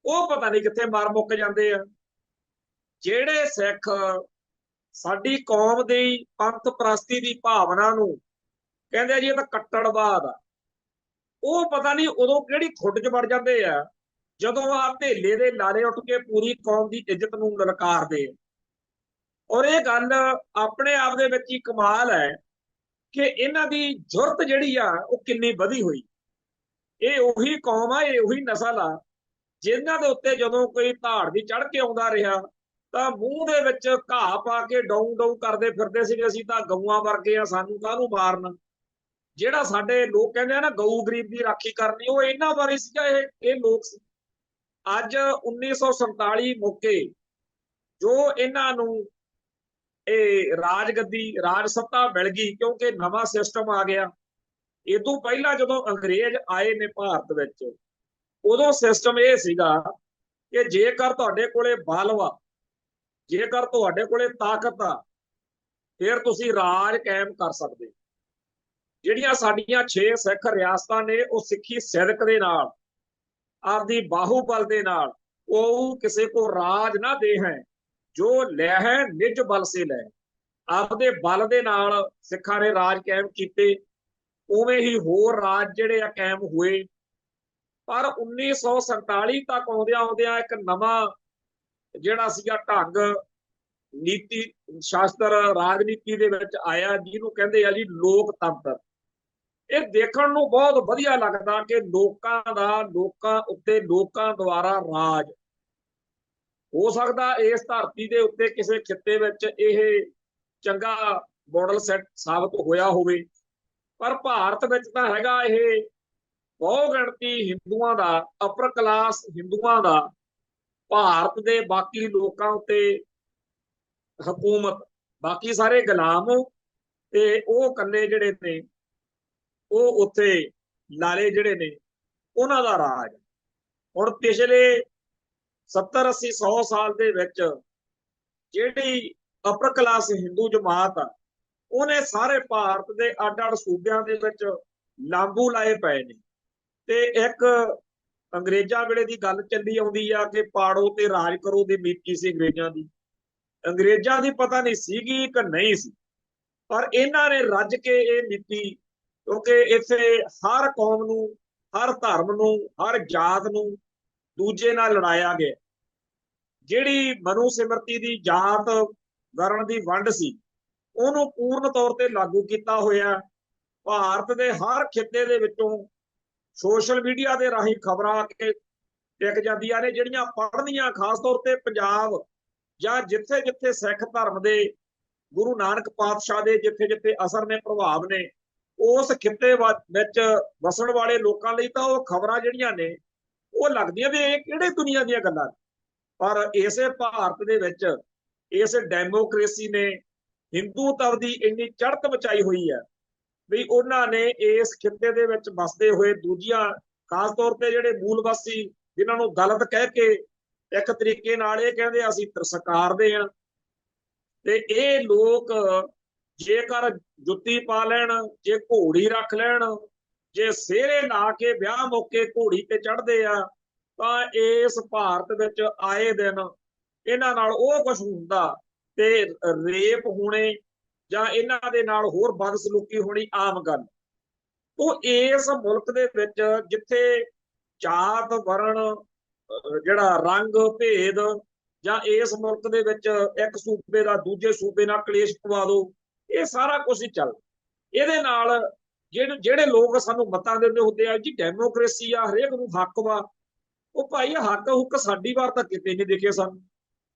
ਉਹ ਪਤਾ ਨਹੀਂ ਕਿੱਥੇ ਮਰ ਮੁੱਕ ਜਾਂਦੇ ਆ। ਜਿਹੜੇ ਸਿੱਖ ਸਾਡੀ ਕੌਮ ਦੀ ਪੰਥ ਪ੍ਰਸਤੀ ਦੀ ਭਾਵਨਾ ਨੂੰ ਕਹਿੰਦੇ ਆ ਜੀ ਇਹ ਤਾਂ ਕੱਟੜਵਾਦ ਆ, ਉਹ ਪਤਾ ਨਹੀਂ ਉਦੋਂ ਕਿਹੜੀ ਖੁੱਡ 'ਚ ਵੜ ਜਾਂਦੇ ਆ ਜਦੋਂ ਆ ਧੇਲੇ ਦੇ ਲਾਰੇ ਉੱਠ ਕੇ ਪੂਰੀ ਕੌਮ ਦੀ ਇੱਜ਼ਤ ਨੂੰ ਲਲਕਾਰਦੇ ਆ। ਔਰ ਇਹ ਗੱਲ ਆਪਣੇ ਆਪ ਦੇ ਵਿੱਚ ਹੀ ਕਮਾਲ ਹੈ ਕਿ ਇਹਨਾਂ ਦੀ ਜੁਰਤ ਜਿਹੜੀ ਆ ਉਹ ਕਿੰਨੀ ਵਧੀ ਹੋਈ। ਇਹ ਉਹੀ ਕੌਮ ਆ, ਇਹ ਉਹੀ ਨਸਲ ਆ ਜਿਨ੍ਹਾਂ ਦੇ ਉੱਤੇ ਜਦੋਂ ਕੋਈ ਧਾੜ ਦੀ ਚੜ੍ਹ ਕੇ ਆਉਂਦਾ ਰਿਹਾ ਤਾਂ ਮੂੰਹ ਦੇ ਵਿੱਚ ਘਾਹ ਪਾ ਕੇ ਡਾਊਂ ਡਾਊਂ ਕਰਦੇ ਫਿਰਦੇ ਸੀ, ਅਸੀਂ ਤਾਂ ਗਊਆਂ ਵਰਗੇ ਆ, ਸਾਨੂੰ ਕਾਹਨੂੰ ਮਾਰਨ। ਜਿਹੜਾ ਸਾਡੇ ਲੋਕ ਕਹਿੰਦੇ ਆ ਨਾ ਗਊ ਗਰੀਬ ਦੀ ਰਾਖੀ ਕਰਨੀ, ਉਹ ਇਹਨਾਂ ਬਾਰੇ ਸੀਗਾ। ਇਹ ਲੋਕ ਸੀ। ਅੱਜ 1947 ਮੌਕੇ ਜੋ ਇਹਨਾਂ ਨੂੰ ਇਹ ਰਾਜਗੱਦੀ ਰਾਜ ਸੱਤਾ ਮਿਲ ਗਈ ਕਿਉਂਕਿ ਨਵਾਂ ਸਿਸਟਮ ਆ ਗਿਆ। ਇਹ ਤੋਂ ਪਹਿਲਾਂ ਜਦੋਂ ਅੰਗਰੇਜ਼ ਆਏ ਨੇ ਭਾਰਤ ਵਿੱਚ, ਉਦੋਂ ਸਿਸਟਮ ਇਹ ਸੀਗਾ ਕਿ ਜੇਕਰ ਤੁਹਾਡੇ ਕੋਲੇ ਬਲ ਵਾ, ਜੇਕਰ ਤੁਹਾਡੇ ਕੋਲੇ ਤਾਕਤ ਆ, ਫਿਰ ਤੁਸੀਂ ਰਾਜ ਕਾਇਮ ਕਰ ਸਕਦੇ। ਜਿਹੜੀਆਂ ਸਾਡੀਆਂ 6 ਸਿੱਖ ਰਿਆਸਤਾਂ ਨੇ ਉਹ ਸਿੱਖੀ ਸਿਦਕ ਦੇ ਨਾਲ, ਆਪਦੀ ਬਾਹੂਬਲ ਦੇ ਨਾਲ, ਉਹ ਕਿਸੇ ਕੋ ਰਾਜ ਨਾ ਦੇ ਹੈ ਜੋ ਲੈ ਹੈ ਨਿਜ ਬਲ ਸੇ ਲੈ, ਆਪਦੇ ਬਲ ਦੇ ਨਾਲ ਸਿੱਖਾਂ ਨੇ ਰਾਜ ਕਾਇਮ ਕੀਤੇ। ਉਵੇਂ ਹੀ ਹੋਰ ਰਾਜ ਜਿਹੜੇ ਆ ਕਾਇਮ ਹੋਏ। ਪਰ 1947 ਤੱਕ ਆਉਂਦਿਆਂ ਆਉਂਦਿਆਂ ਇੱਕ ਨਵਾਂ ਜਿਹੜਾ ਸੀਗਾ ਢੰਗ ਨੀਤੀ ਸ਼ਾਸਤਰ ਰਾਜਨੀਤੀ ਦੇ ਵਿੱਚ ਆਇਆ, ਜਿਹਨੂੰ ਕਹਿੰਦੇ ਆ ਜੀ ਲੋਕਤੰਤਰ। ਇਹ ਦੇਖਣ ਨੂੰ ਬਹੁਤ ਵਧੀਆ ਲੱਗਦਾ ਕਿ ਲੋਕਾਂ ਦਾ ਲੋਕਾਂ ਉੱਤੇ ਲੋਕਾਂ ਦੁਆਰਾ ਰਾਜ ਹੋ ਸਕਦਾ। ਇਸ ਧਰਤੀ ਦੇ ਉੱਤੇ ਕਿਸੇ ਖਿੱਤੇ ਵਿੱਚ ਇਹ ਚੰਗਾ ਮਾਡਲ ਸੈੱਟ ਸਾਬਤ ਹੋਇਆ ਹੋਵੇ, ਪਰ ਭਾਰਤ ਵਿੱਚ ਤਾਂ ਹੈਗਾ ਇਹ ਬਹੁ ਗਿਣਤੀ ਹਿੰਦੂਆਂ ਦਾ, ਅਪਰ ਕਲਾਸ ਹਿੰਦੂਆਂ ਦਾ ਭਾਰਤ ਦੇ ਬਾਕੀ ਲੋਕਾਂ ਉੱਤੇ ਹਕੂਮਤ, ਬਾਕੀ ਸਾਰੇ ਗੁਲਾਮ ਤੇ ਉਹ ਇਕੱਲੇ ਜਿਹੜੇ ਨੇ ਉਹ ਉੱਥੇ ਲਾਲੇ ਜਿਹੜੇ ਨੇ ਉਹਨਾਂ ਦਾ ਰਾਜ। ਹੁਣ ਪਿਛਲੇ 70 80 100 ਸਾਲ ਦੇ ਵਿੱਚ ਜਿਹੜੀ ਅਪਰ ਕਲਾਸ ਹਿੰਦੂ ਜਮਾਤ ਆ, ਉਹਨੇ ਸਾਰੇ ਭਾਰਤ ਦੇ ਅੱਡ ਅੱਡ ਸੂਬਿਆਂ ਦੇ ਵਿੱਚ ਲਾਂਬੂ ਲਾਏ ਪਏ ਨੇ। ਤੇ ਇੱਕ ਅੰਗਰੇਜ਼ਾਂ ਵੇਲੇ ਦੀ ਗੱਲ ਚੱਲੀ ਆਉਂਦੀ ਆ ਕਿ ਪਾੜੋ ਤੇ ਰਾਜ ਕਰੋ ਦੀ ਨੀਤੀ ਸੀ ਅੰਗਰੇਜ਼ਾਂ ਦੀ। ਅੰਗਰੇਜ਼ਾਂ ਦੀ ਪਤਾ ਨਹੀਂ ਸੀਗੀ ਕਿ ਨਹੀਂ ਸੀ, ਪਰ ਇਹਨਾਂ ਨੇ ਰੱਜ ਕੇ ਇਹ ਨੀਤੀ, ਕਿਉਂਕਿ ਇੱਥੇ ਹਰ ਕੌਮ ਨੂੰ, ਹਰ ਧਰਮ ਨੂੰ, ਹਰ ਜਾਤ ਨੂੰ ਦੂਜੇ ਨਾਲ ਲੜਾਇਆ ਗਿਆ। ਜਿਹੜੀ ਮਨੂ ਸਿਮਰਤੀ ਦੀ ਜਾਤ ਵਰਣ ਦੀ ਵੰਡ ਸੀ, ਉਹਨੂੰ ਪੂਰਨ ਤੌਰ ਤੇ ਲਾਗੂ ਕੀਤਾ ਹੋਇਆ। ਭਾਰਤ ਦੇ ਹਰ ਖਿੱਤੇ ਦੇ ਵਿੱਚੋਂ ਸੋਸ਼ਲ ਮੀਡੀਆ ਦੇ ਰਾਹੀਂ ਖਬਰਾਂ ਆ ਕੇ ਟਿਕ ਜਾਂਦੀਆਂ ਨੇ, ਜਿਹੜੀਆਂ ਪੜ੍ਹਨੀਆਂ ਖਾਸ ਤੌਰ ਤੇ ਪੰਜਾਬ ਜਾਂ ਜਿੱਥੇ ਜਿੱਥੇ ਸਿੱਖ ਧਰਮ ਦੇ ਗੁਰੂ ਨਾਨਕ ਪਾਤਸ਼ਾਹ ਦੇ ਜਿੱਥੇ ਜਿੱਥੇ ਅਸਰ ਨੇ, ਪ੍ਰਭਾਵ ਨੇ, ਉਸ ਖਿੱਤੇ ਵਿੱਚ ਵਸਣ ਵਾਲੇ ਲੋਕਾਂ ਲਈ ਤਾਂ ਉਹ ਖਬਰਾਂ ਜਿਹੜੀਆਂ ਨੇ ਉਹ ਲੱਗਦੀਆਂ ਵੀ ਇਹ ਕਿਹੜੇ ਦੁਨੀਆ ਦੀਆਂ ਗੱਲਾਂ। ਪਰ ਇਸੇ ਭਾਰਤ ਦੇ ਵਿੱਚ ਇਸ ਡੈਮੋਕ੍ਰੇਸੀ ਨੇ ਹਿੰਦੂਤਵ ਦੀ ਇੰਨੀ ਚੜ੍ਹਤ ਮਚਾਈ ਹੋਈ ਹੈ ਵੀ ਉਹਨਾਂ ਨੇ ਇਸ ਖਿੱਤੇ ਦੇ ਵਿੱਚ ਵਸਦੇ ਹੋਏ ਦੂਜੀਆਂ, ਖਾਸ ਤੌਰ ਤੇ ਜਿਹੜੇ ਮੂਲ ਵਾਸੀ ਜਿਨ੍ਹਾਂ ਨੂੰ ਦਲਿਤ ਕਹਿ ਕੇ ਇੱਕ ਤਰੀਕੇ ਨਾਲ ਇਹ ਕਹਿੰਦੇ ਅਸੀਂ ਸਰਕਾਰਦੇ ਹਾਂ, ਤੇ ਇਹ ਲੋਕ ਜੇਕਰ ਜੁੱਤੀ ਪਾ ਲੈਣ, ਜੇ ਘੋੜੀ ਰੱਖ ਲੈਣ, ਜੇ ਸਿਹਰੇ ਲਾ ਕੇ ਵਿਆਹ ਮੌਕੇ ਘੋੜੀ ਤੇ ਚੜ੍ਹਦੇ ਆ, ਤਾਂ ਇਸ ਭਾਰਤ ਵਿੱਚ ਆਏ ਦਿਨ ਇਹਨਾਂ ਨਾਲ ਉਹ ਕੁਝ ਹੁੰਦਾ ਤੇ ਰੇਪ ਹੋਣੇ ਜਾਂ ਇਹਨਾਂ ਦੇ ਨਾਲ ਹੋਰ ਬਦਸਲੂਕੀ ਹੋਣੀ ਆਮ ਗੱਲ। ਉਹ ਇਸ ਮੁਲਕ ਦੇ ਵਿੱਚ ਜਿੱਥੇ ਜਾਤ ਵਰਣ, ਜਿਹੜਾ ਰੰਗ ਭੇਦ, ਜਾਂ ਇਸ ਮੁਲਕ ਦੇ ਵਿੱਚ ਇੱਕ ਸੂਬੇ ਦਾ ਦੂਜੇ ਸੂਬੇ ਨਾਲ ਕਲੇਸ਼ ਪਵਾ ਦੋ, ਇਹ ਸਾਰਾ ਕੁਝ ਹੀ ਚੱਲ। ਇਹਦੇ ਨਾਲ ਜਿਹੜੇ ਲੋਕ ਸਾਨੂੰ ਮਤਾਂ ਦਿੰਦੇ ਹੁੰਦੇ ਆ ਜੀ ਡੈਮੋਕ੍ਰੇਸੀ ਆ, ਹਰੇਕ ਨੂੰ ਹੱਕ ਵਾ, ਉਹ ਭਾਈ ਹੱਕ ਹੁੱਕ ਸਾਡੀ ਵਾਰ ਤਾਂ ਕਿਤੇ ਨਹੀਂ ਦਿਖੇ ਸਾਨੂੰ।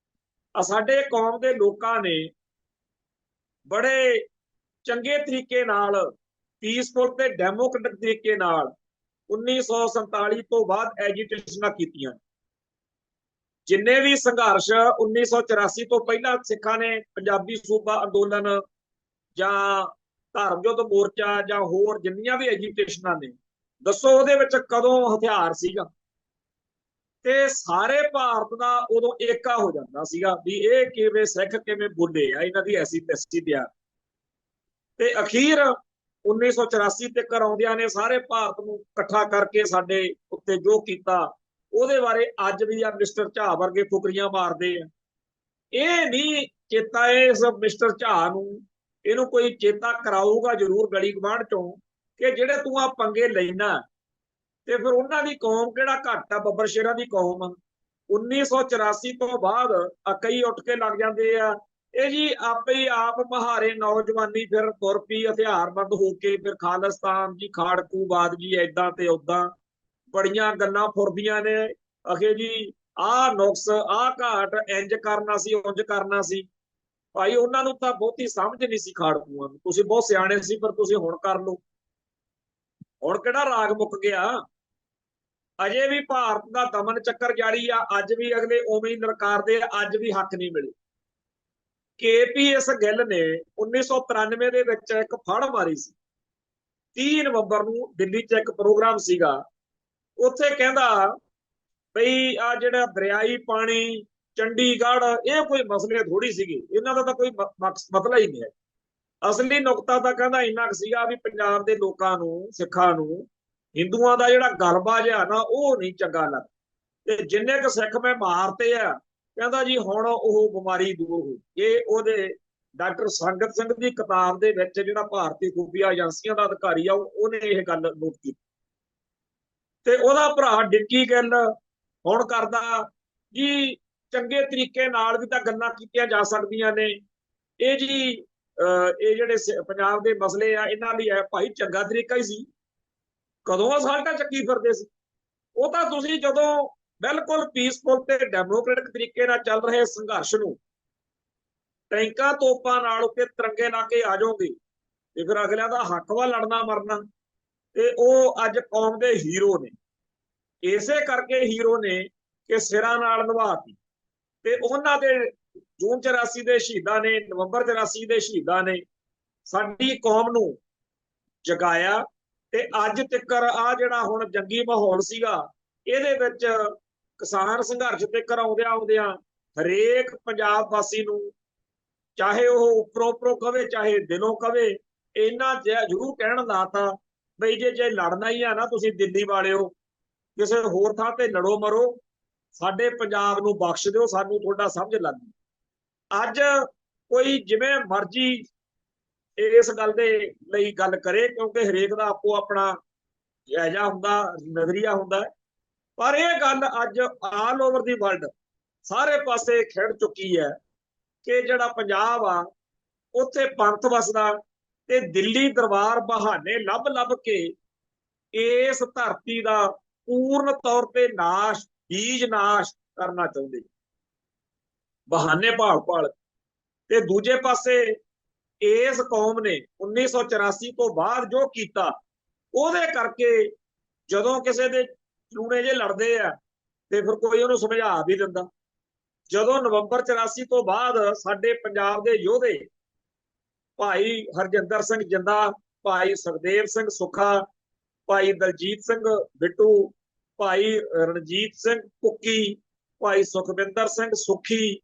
ਸਾਡੇ ਕੌਮ ਦੇ ਲੋਕਾਂ ਨੇ ਬੜੇ ਚੰਗੇ ਤਰੀਕੇ ਨਾਲ, ਪੀਸਫੁਲ ਤੇ ਡੈਮੋਕ੍ਰੈਟਿਕ ਤਰੀਕੇ ਨਾਲ 1947 ਤੋਂ ਬਾਅਦ ਐਜੀਟੇਸ਼ਨਾਂ ਕੀਤੀਆਂ। ਜਿੰਨੇ ਵੀ ਸੰਘਰਸ਼ 1984 ਤੋਂ ਪਹਿਲਾਂ ਸਿੱਖਾਂ ਨੇ ਪੰਜਾਬੀ ਸੂਬਾ ਅੰਦੋਲਨ ਜਾਂ ਧਰਮ ਯੁੱਧ ਮੋਰਚਾ ਜਾਂ ਹੋਰ ਜਿੰਨੀਆਂ ਵੀ ਐਜੀਟੇਸ਼ਨਾਂ ਨੇ, ਦੱਸੋ ਉਹਦੇ ਵਿੱਚ ਕਦੋਂ ਹਥਿਆਰ ਸੀਗਾ? ਤੇ ਸਾਰੇ ਭਾਰਤ ਦਾ ਉਦੋਂ ਏਕਾ ਹੋ ਜਾਂਦਾ ਸੀਗਾ ਵੀ ਇਹ ਕਿਵੇਂ ਸਿੱਖ ਕਿਵੇਂ ਬੋਲੇ ਆ, ਇਹਨਾਂ ਦੀ ਐਸੀ ਤੈਸੀ ਤਿਆਰ। ਤੇ ਅਖੀਰ 1984 ਤੱਕ ਆਉਂਦਿਆਂ ਨੇ ਸਾਰੇ ਭਾਰਤ ਨੂੰ ਇਕੱਠਾ ਕਰਕੇ ਸਾਡੇ ਉੱਤੇ ਜੋ ਕੀਤਾ, ਉਹਦੇ ਬਾਰੇ ਅੱਜ ਵੀ ਆ ਮਿਸਟਰ ਝਾਅ ਵਰਗੇ ਫੁਕਰੀਆਂ ਮਾਰਦੇ ਆ। ਇਹ ਨਹੀਂ ਚੇਤਾ ਇਸ ਮਿਸਟਰ ਝਾਅ ਨੂੰ, ਇਹਨੂੰ ਕੋਈ ਚੇਤਾ ਕਰਾਊਗਾ ਜ਼ਰੂਰ ਗਲੀ ਗਵਾਂਢ ਚੋਂ ਕਿ ਜਿਹੜੇ ਤੂੰ ਆ ਪੰਗੇ ਲੈਣਾ, ਤੇ ਫਿਰ ਉਹਨਾਂ ਦੀ ਕੌਮ ਕਿਹੜਾ ਘੱਟ ਆ, ਬੱਬਰ ਸ਼ੇਰਾਂ ਦੀ ਕੌਮ ਆ। 1984 ਤੋਂ ਬਾਅਦ ਕਈ ਉੱਠ ਕੇ ਲੱਗ ਜਾਂਦੇ ਆ, ਇਹ ਜੀ ਆਪੇ ਹੀ ਆਪ ਮਹਾਰੇ ਨੌਜਵਾਨੀ ਫਿਰ ਤੁਰ ਪਈ ਹਥਿਆਰਬੰਦ ਹੋ ਕੇ, ਫਿਰ ਖਾਲਿਸਤਾਨ ਜੀ, ਖਾੜਕੂਬਾਦ ਜੀ, ਏਦਾਂ ਤੇ ਉਦਾਂ ਬੜੀਆਂ ਗੱਲਾਂ ਫੁਰਦੀਆਂ ਨੇ। ਅਖੇ ਜੀ ਆਹ ਨੁਕਸ, ਆਹ ਘਾਟ, ਇੰਜ ਕਰਨਾ ਸੀ, ਉਂਝ ਕਰਨਾ ਸੀ। ਭਾਈ ਉਹਨਾਂ ਨੂੰ ਤਾਂ ਬਹੁਤੀ ਸਮਝ ਨਹੀਂ ਸੀ ਖਾੜਕੂਆਂ ਨੂੰ, ਤੁਸੀਂ ਬਹੁਤ ਸਿਆਣੇ ਸੀ, ਪਰ ਤੁਸੀਂ ਹੁਣ ਕਰ ਲਓ। ਹੁਣ ਕਿਹੜਾ ਰਾਗ ਮੁੱਕ ਗਿਆ? ਅਜੇ ਵੀ ਭਾਰਤ ਦਾ ਦਮਨ ਚੱਕਰ ਜਾਰੀ ਆ, ਅੱਜ ਵੀ ਅਗਲੇ ਉਵੇਂ ਹੀ ਨਰਕਾਰਦੇ ਆ, ਅੱਜ ਵੀ ਹੱਕ ਨਹੀਂ ਮਿਲੇ। KPS ਗਿੱਲ ਨੇ 1993 ਦੇ ਵਿੱਚ ਇੱਕ ਫੜ ਮਾਰੀ ਸੀ। 30 ਨਵੰਬਰ ਨੂੰ ਦਿੱਲੀ 'ਚ ਇੱਕ ਪ੍ਰੋਗਰਾਮ ਸੀਗਾ, ਉੱਥੇ ਕਹਿੰਦਾ ਬਈ ਆ ਜਿਹੜਾ ਦਰਿਆਈ ਪਾਣੀ, ਚੰਡੀਗੜ੍ਹ, ਇਹ ਕੋਈ ਮਸਲੇ ਥੋੜੀ ਸੀਗੇ, ਇਹਨਾਂ ਦਾ ਤਾਂ ਕੋਈ ਮਸਲਾ ਹੀ ਨਹੀਂ ਹੈ। ਅਸਲੀ ਨੁਕਤਾ ਤਾਂ ਕਹਿੰਦਾ ਇੰਨਾ ਕੁ ਸੀਗਾ ਵੀ ਪੰਜਾਬ ਦੇ ਲੋਕਾਂ ਨੂੰ, ਸਿੱਖਾਂ ਨੂੰ, ਹਿੰਦੂਆਂ ਦਾ ਜਿਹੜਾ ਗਲਬਾ ਜਿਹਾ ਨਾ ਉਹ ਨਹੀਂ ਚੰਗਾ ਲੱਗਦਾ, ਤੇ ਜਿੰਨੇ ਕੁ ਸਿੱਖ ਮੈਂ ਮਾਰਤੇ ਆ, ਕਹਿੰਦਾ ਜੀ ਹੁਣ ਉਹ ਬਿਮਾਰੀ ਦੂਰ ਹੋ। ਇਹ ਉਹਦੇ ਡਾਕਟਰ ਸੰਗਤ ਸਿੰਘ ਦੀ ਕਿਤਾਬ ਦੇ ਵਿੱਚ, ਜਿਹੜਾ ਭਾਰਤੀ ਖੂਫੀਆ ਏਜੰਸੀਆਂ ਦਾ ਅਧਿਕਾਰੀ ਆ, ਉਹਨੇ ਇਹ ਗੱਲ ਨੋਟ ਕੀਤੀ। ਤੇ ਉਹਦਾ ਭਰਾ ਡਿੱਕੀ ਗਿੱਲ ਹੁਣ ਕਰਦਾ ਜੀ, ਚੰਗੇ ਤਰੀਕੇ ਨਾਲ ਵੀ ਤਾਂ ਗੱਲਾਂ ਕੀਤੀਆਂ ਜਾ ਸਕਦੀਆਂ ਨੇ। ਇਹ ਜੀ ਇਹ ਜਿਹੜੇ ਪੰਜਾਬ ਦੇ ਮਸਲੇ ਆ, ਇਹਨਾਂ ਲਈ ਹੈ ਭਾਈ ਚੰਗਾ ਤਰੀਕਾ ਹੀ ਸੀ। ਕਦੋਂ ਅਸਾਲਟਾ ਚੱਕੀ ਫਿਰਦੇ ਸੀ? ਉਹ ਤਾਂ ਤੁਸੀਂ ਜਦੋਂ ਬਿਲਕੁਲ ਪੀਸਫੁਲ ਤੇ ਡੈਮੋਕ੍ਰੈਟਿਕ ਤਰੀਕੇ ਨਾਲ ਚੱਲ ਰਹੇ ਸੰਘਰਸ਼ ਨੂੰ ਟੈਂਕਾਂ ਤੋਪਾਂ ਨਾਲ ਉੱਤੇ ਤਿਰੰਗੇ ਲਾ ਕੇ ਆ ਜਾਓਗੇ, ਤੇ ਫਿਰ ਅਗਲਿਆਂ ਦਾ ਹੱਕ ਵਾ ਲੜਨਾ ਮਰਨਾ। ਤੇ ਉਹ ਅੱਜ ਕੌਮ ਦੇ ਹੀਰੋ ਨੇ, ਇਸੇ ਕਰਕੇ ਹੀਰੋ ਨੇ ਕਿ ਸਿਰਾਂ ਨਾਲ ਨਿਭਾਤੀ। ਤੇ ਉਹਨਾਂ ਦੇ ਜੂਨ 84 ਦੇ ਸ਼ਹੀਦਾਂ ਨੇ, ਨਵੰਬਰ 84 ਦੇ ਸ਼ਹੀਦਾਂ ਨੇ ਸਾਡੀ ਕੌਮ ਨੂੰ ਜਗਾਇਆ। ਤੇ ਅੱਜ ਤੱਕ ਆ ਜਿਹੜਾ ਹੁਣ ਜੰਗੀ ਮਾਹੌਲ ਸੀਗਾ, ਇਹਦੇ ਵਿੱਚ ਕਿਸਾਨ ਸੰਘਰਸ਼ ਤੱਕ ਆਉਂਦਿਆਂ ਹਰੇਕ ਪੰਜਾਬ ਵਾਸੀ ਨੂੰ, ਚਾਹੇ ਉਹ ਉੱਪਰੋਂ ਕਵੇ ਚਾਹੇ ਦਿਲੋਂ ਕਵੇ, ਇੰਨਾ ਜ਼ਰੂਰ ਕਹਿਣ ਲਾਤਾ ਬਈ ਜੇ ਲੜਨਾ ਹੀ ਆ ਨਾ ਤੁਸੀਂ ਦਿੱਲੀ ਵਾਲਿਓ, ਕਿਸੇ ਹੋਰ ਥਾਂ ਤੇ ਲੜੋ ਮਰੋ, ਸਾਡੇ ਪੰਜਾਬ ਨੂੰ ਬਖਸ਼ ਦਿਓ, ਸਾਨੂੰ ਤੁਹਾਡਾ ਸਮਝ ਲੱਗ ਗਈ। ਅੱਜ ਕੋਈ ਜਿਵੇਂ ਮਰਜ਼ੀ ਇਸ ਗੱਲ ਦੇ ਲਈ ਗੱਲ ਕਰੇ, ਕਿਉਂਕਿ ਹਰੇਕ ਦਾ ਆਪੋ ਆਪਣਾ ਜਾਇਜ਼ਾ ਹੁੰਦਾ, ਨਜ਼ਰੀਆ ਹੁੰਦਾ, ਪਰ ਇਹ ਗੱਲ ਅੱਜ ਆਲ ਓਵਰ ਦੀ ਵਰਲਡ ਸਾਰੇ ਪਾਸੇ ਖਿੜ ਚੁੱਕੀ ਹੈ ਕਿ ਜਿਹੜਾ ਪੰਜਾਬ ਆ ਉੱਥੇ ਪੰਥ ਵਸਦਾ, ਤੇ ਦਿੱਲੀ ਦਰਬਾਰ ਬਹਾਨੇ ਲੱਭ ਕੇ ਇਸ ਧਰਤੀ ਦਾ ਪੂਰਨ ਤੌਰ ਤੇ ਨਾਸ਼, ਬੀਜ ਨਾਸ਼ ਕਰਨਾ ਚਾਹੁੰਦੇ, ਬਹਾਨੇ ਭਾਲ। ਤੇ ਦੂਜੇ ਪਾਸੇ ਇਸ ਕੌਮ ਨੇ 1984 ਤੋਂ ਬਾਅਦ ਜੋ ਕੀਤਾ, ਉਹਦੇ ਕਰਕੇ ਜਦੋਂ ਕਿਸੇ ਦੇ ਚੂਣੇ ਜੇ ਲੜਦੇ ਆ ਤੇ ਫਿਰ ਕੋਈ ਉਹਨੂੰ ਸਮਝਾ ਵੀ ਦਿੰਦਾ। ਜਦੋਂ ਨਵੰਬਰ 84 ਤੋਂ ਬਾਅਦ ਸਾਡੇ ਪੰਜਾਬ ਦੇ ਯੋਧੇ ਭਾਈ ਹਰਜਿੰਦਰ ਸਿੰਘ ਜਿੰਦਾ, ਭਾਈ ਸੁਖਦੇਵ ਸਿੰਘ ਸੁੱਖਾ, ਭਾਈ ਦਲਜੀਤ ਸਿੰਘ ਬਿੱਟੂ, ਭਾਈ ਰਣਜੀਤ ਸਿੰਘ ਕੁੱਕੀ, ਭਾਈ ਸੁਖਵਿੰਦਰ ਸਿੰਘ ਸੁੱਖੀ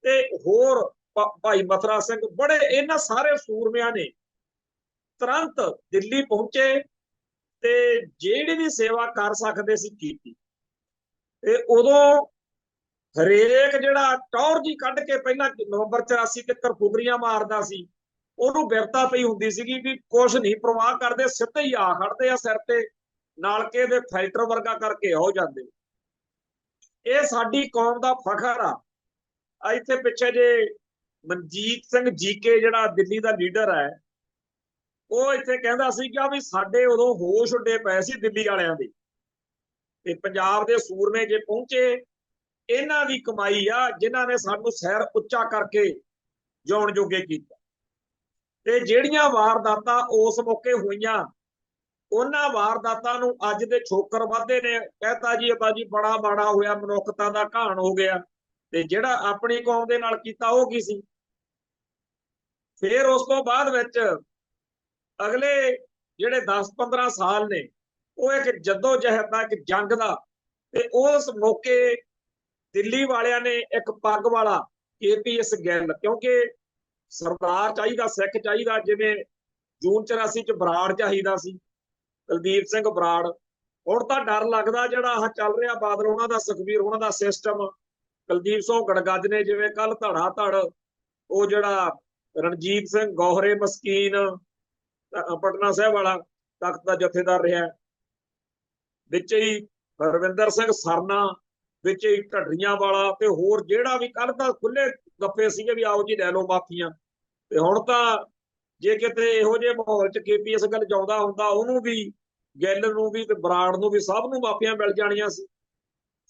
ਤੇ ਹੋਰ ਭਾਈ ਮਥੁਰਾ ਸਿੰਘ, ਬੜੇ ਇਹਨਾਂ ਸਾਰੇ ਸੂਰਮਿਆਂ ਨੇ ਤੁਰੰਤ ਦਿੱਲੀ ਪਹੁੰਚੇ ਤੇ ਜਿਹੜੀ ਵੀ ਸੇਵਾ ਕਰ ਸਕਦੇ ਸੀ ਕੀਤੀ। ਤੇ ਉਦੋਂ ਹਰੇਕ ਜਿਹੜਾ ਟੌਰ ਜੀ ਕੱਢ ਕੇ ਪਹਿਲਾਂ ਨਵੰਬਰ 84 ਤੱਕ ਫੁਗਰੀਆਂ ਮਾਰਦਾ ਸੀ, ਉਹਨੂੰ ਬਿਰਤਾ ਪਈ ਹੁੰਦੀ ਸੀਗੀ ਵੀ ਕੁਛ ਨਹੀਂ ਪਰਵਾਹ ਕਰਦੇ, ਸਿੱਧੇ ਹੀ ਆ ਖੜਦੇ ਆ ਸਿਰ ਤੇ, ਨਾਲਕੇ ਦੇ ਫਿਲਟਰ ਵਰਗਾ ਕਰਕੇ ਹੋ ਜਾਂਦੇ। ਇਹ ਸਾਡੀ ਕੌਮ ਦਾ ਫਖਰ ਆ। ਇੱਥੇ ਪਿੱਛੇ ਜੇ ਮਨਜੀਤ ਸਿੰਘ ਜੀਕੇ ਜਿਹੜਾ ਦਿੱਲੀ ਦਾ ਲੀਡਰ ਹੈ, ਉਹ ਇੱਥੇ ਕਹਿੰਦਾ ਸੀ ਕਿ ਵੀ ਸਾਡੇ ਉਦੋਂ ਹੋਸ਼ ਉੱਡੇ ਪਏ ਸੀ ਦਿੱਲੀ ਵਾਲਿਆਂ ਦੇ, ਤੇ ਪੰਜਾਬ ਦੇ ਸੂਰਮੇ ਜੇ ਪਹੁੰਚੇ, ਇਹਨਾਂ ਦੀ ਕਮਾਈ ਆ ਜਿਨ੍ਹਾਂ ਨੇ ਸਾਨੂੰ ਸਿਰ ਉੱਚਾ ਕਰਕੇ ਜਿਉਣ ਜੋਗੇ ਕੀਤਾ। ਤੇ ਜਿਹੜੀਆਂ ਵਾਰਦਾਤਾਂ ਉਸ ਮੌਕੇ ਹੋਈਆਂ, ਉਹਨਾਂ ਵਾਰਦਾਤਾਂ ਨੂੰ ਅੱਜ ਦੇ ਛੋਕਰ ਵਾਧੇ ਨੇ ਕਹਿਤਾ ਜੀ ਆਪਾਂ ਜੀ ਬੜਾ ਮਾੜਾ ਹੋਇਆ, ਮਨੁੱਖਤਾ ਦਾ ਘਾਣ ਹੋ ਗਿਆ। ਤੇ ਜਿਹੜਾ ਆਪਣੀ ਕੌਮ ਦੇ ਨਾਲ ਕੀਤਾ ਉਹ ਕੀ ਸੀ? ਫਿਰ ਉਸ ਤੋਂ ਬਾਅਦ ਵਿੱਚ ਅਗਲੇ ਜਿਹੜੇ 10-15 ਸਾਲ ਨੇ ਉਹ ਇੱਕ ਜੱਦੋ ਜਹਿਦ ਦਾ, ਇੱਕ ਜੰਗ ਦਾ। ਤੇ ਉਸ ਮੌਕੇ ਦਿੱਲੀ ਵਾਲਿਆਂ ਨੇ ਇੱਕ ਪੱਗ ਵਾਲਾ KPS ਗਿੱਲ, ਕਿਉਂਕਿ ਸਰਦਾਰ ਚਾਹੀਦਾ, ਸਿੱਖ ਚਾਹੀਦਾ, ਜਿਵੇਂ ਜੂਨ 84 ਚ ਬਰਾੜ ਚਾਹੀਦਾ ਸੀ, ਕੁਲਦੀਪ ਸਿੰਘ ਬਰਾੜ। ਹੁਣ ਤਾਂ ਡਰ ਲੱਗਦਾ ਜਿਹੜਾ ਆਹ ਚੱਲ ਰਿਹਾ ਬਾਦਲ ਉਹਨਾਂ ਦਾ, ਸੁਖਬੀਰ ਉਹਨਾਂ ਦਾ ਸਿਸਟਮ, ਕੁਲਦੀਪ ਸਿੰਘ ਗੜਗੱਜ ਨੇ ਜਿਵੇਂ ਕੱਲ ਧੜਾ ਧੜ ਉਹ ਜਿਹੜਾ ਰਣਜੀਤ ਸਿੰਘ ਗੋਹਰੇ ਮਸਕੀਨ ਪਟਨਾ ਸਾਹਿਬ ਵਾਲਾ ਤਖਤ ਦਾ ਜਥੇਦਾਰ ਰਿਹਾ, ਵਿੱਚ ਹੀ ਰਵਿੰਦਰ ਸਿੰਘ ਸਰਨਾ, ਵਿੱਚ ਹੀ ਢੱਡਰੀਆਂ ਵਾਲਾ, ਤੇ ਹੋਰ ਜਿਹੜਾ ਵੀ ਕੱਲ ਤਾਂ ਖੁੱਲੇ ਗੱਫੇ ਸੀਗੇ ਵੀ ਆਓ ਜੀ ਲੈ ਲਓ ਮਾਫੀਆਂ। ਤੇ ਹੁਣ ਤਾਂ ਜੇ ਕਿਤੇ ਇਹੋ ਜਿਹੇ ਮਾਹੌਲ 'ਚ KPS ਗੱਲ ਜਾਉਂਦਾ ਹੁੰਦਾ, ਉਹਨੂੰ ਵੀ, ਗਿੱਲ ਨੂੰ ਵੀ ਤੇ ਬਰਾੜ ਨੂੰ ਵੀ, ਸਭ ਨੂੰ ਮਾਫੀਆਂ ਮਿਲ ਜਾਣੀਆਂ ਸੀ।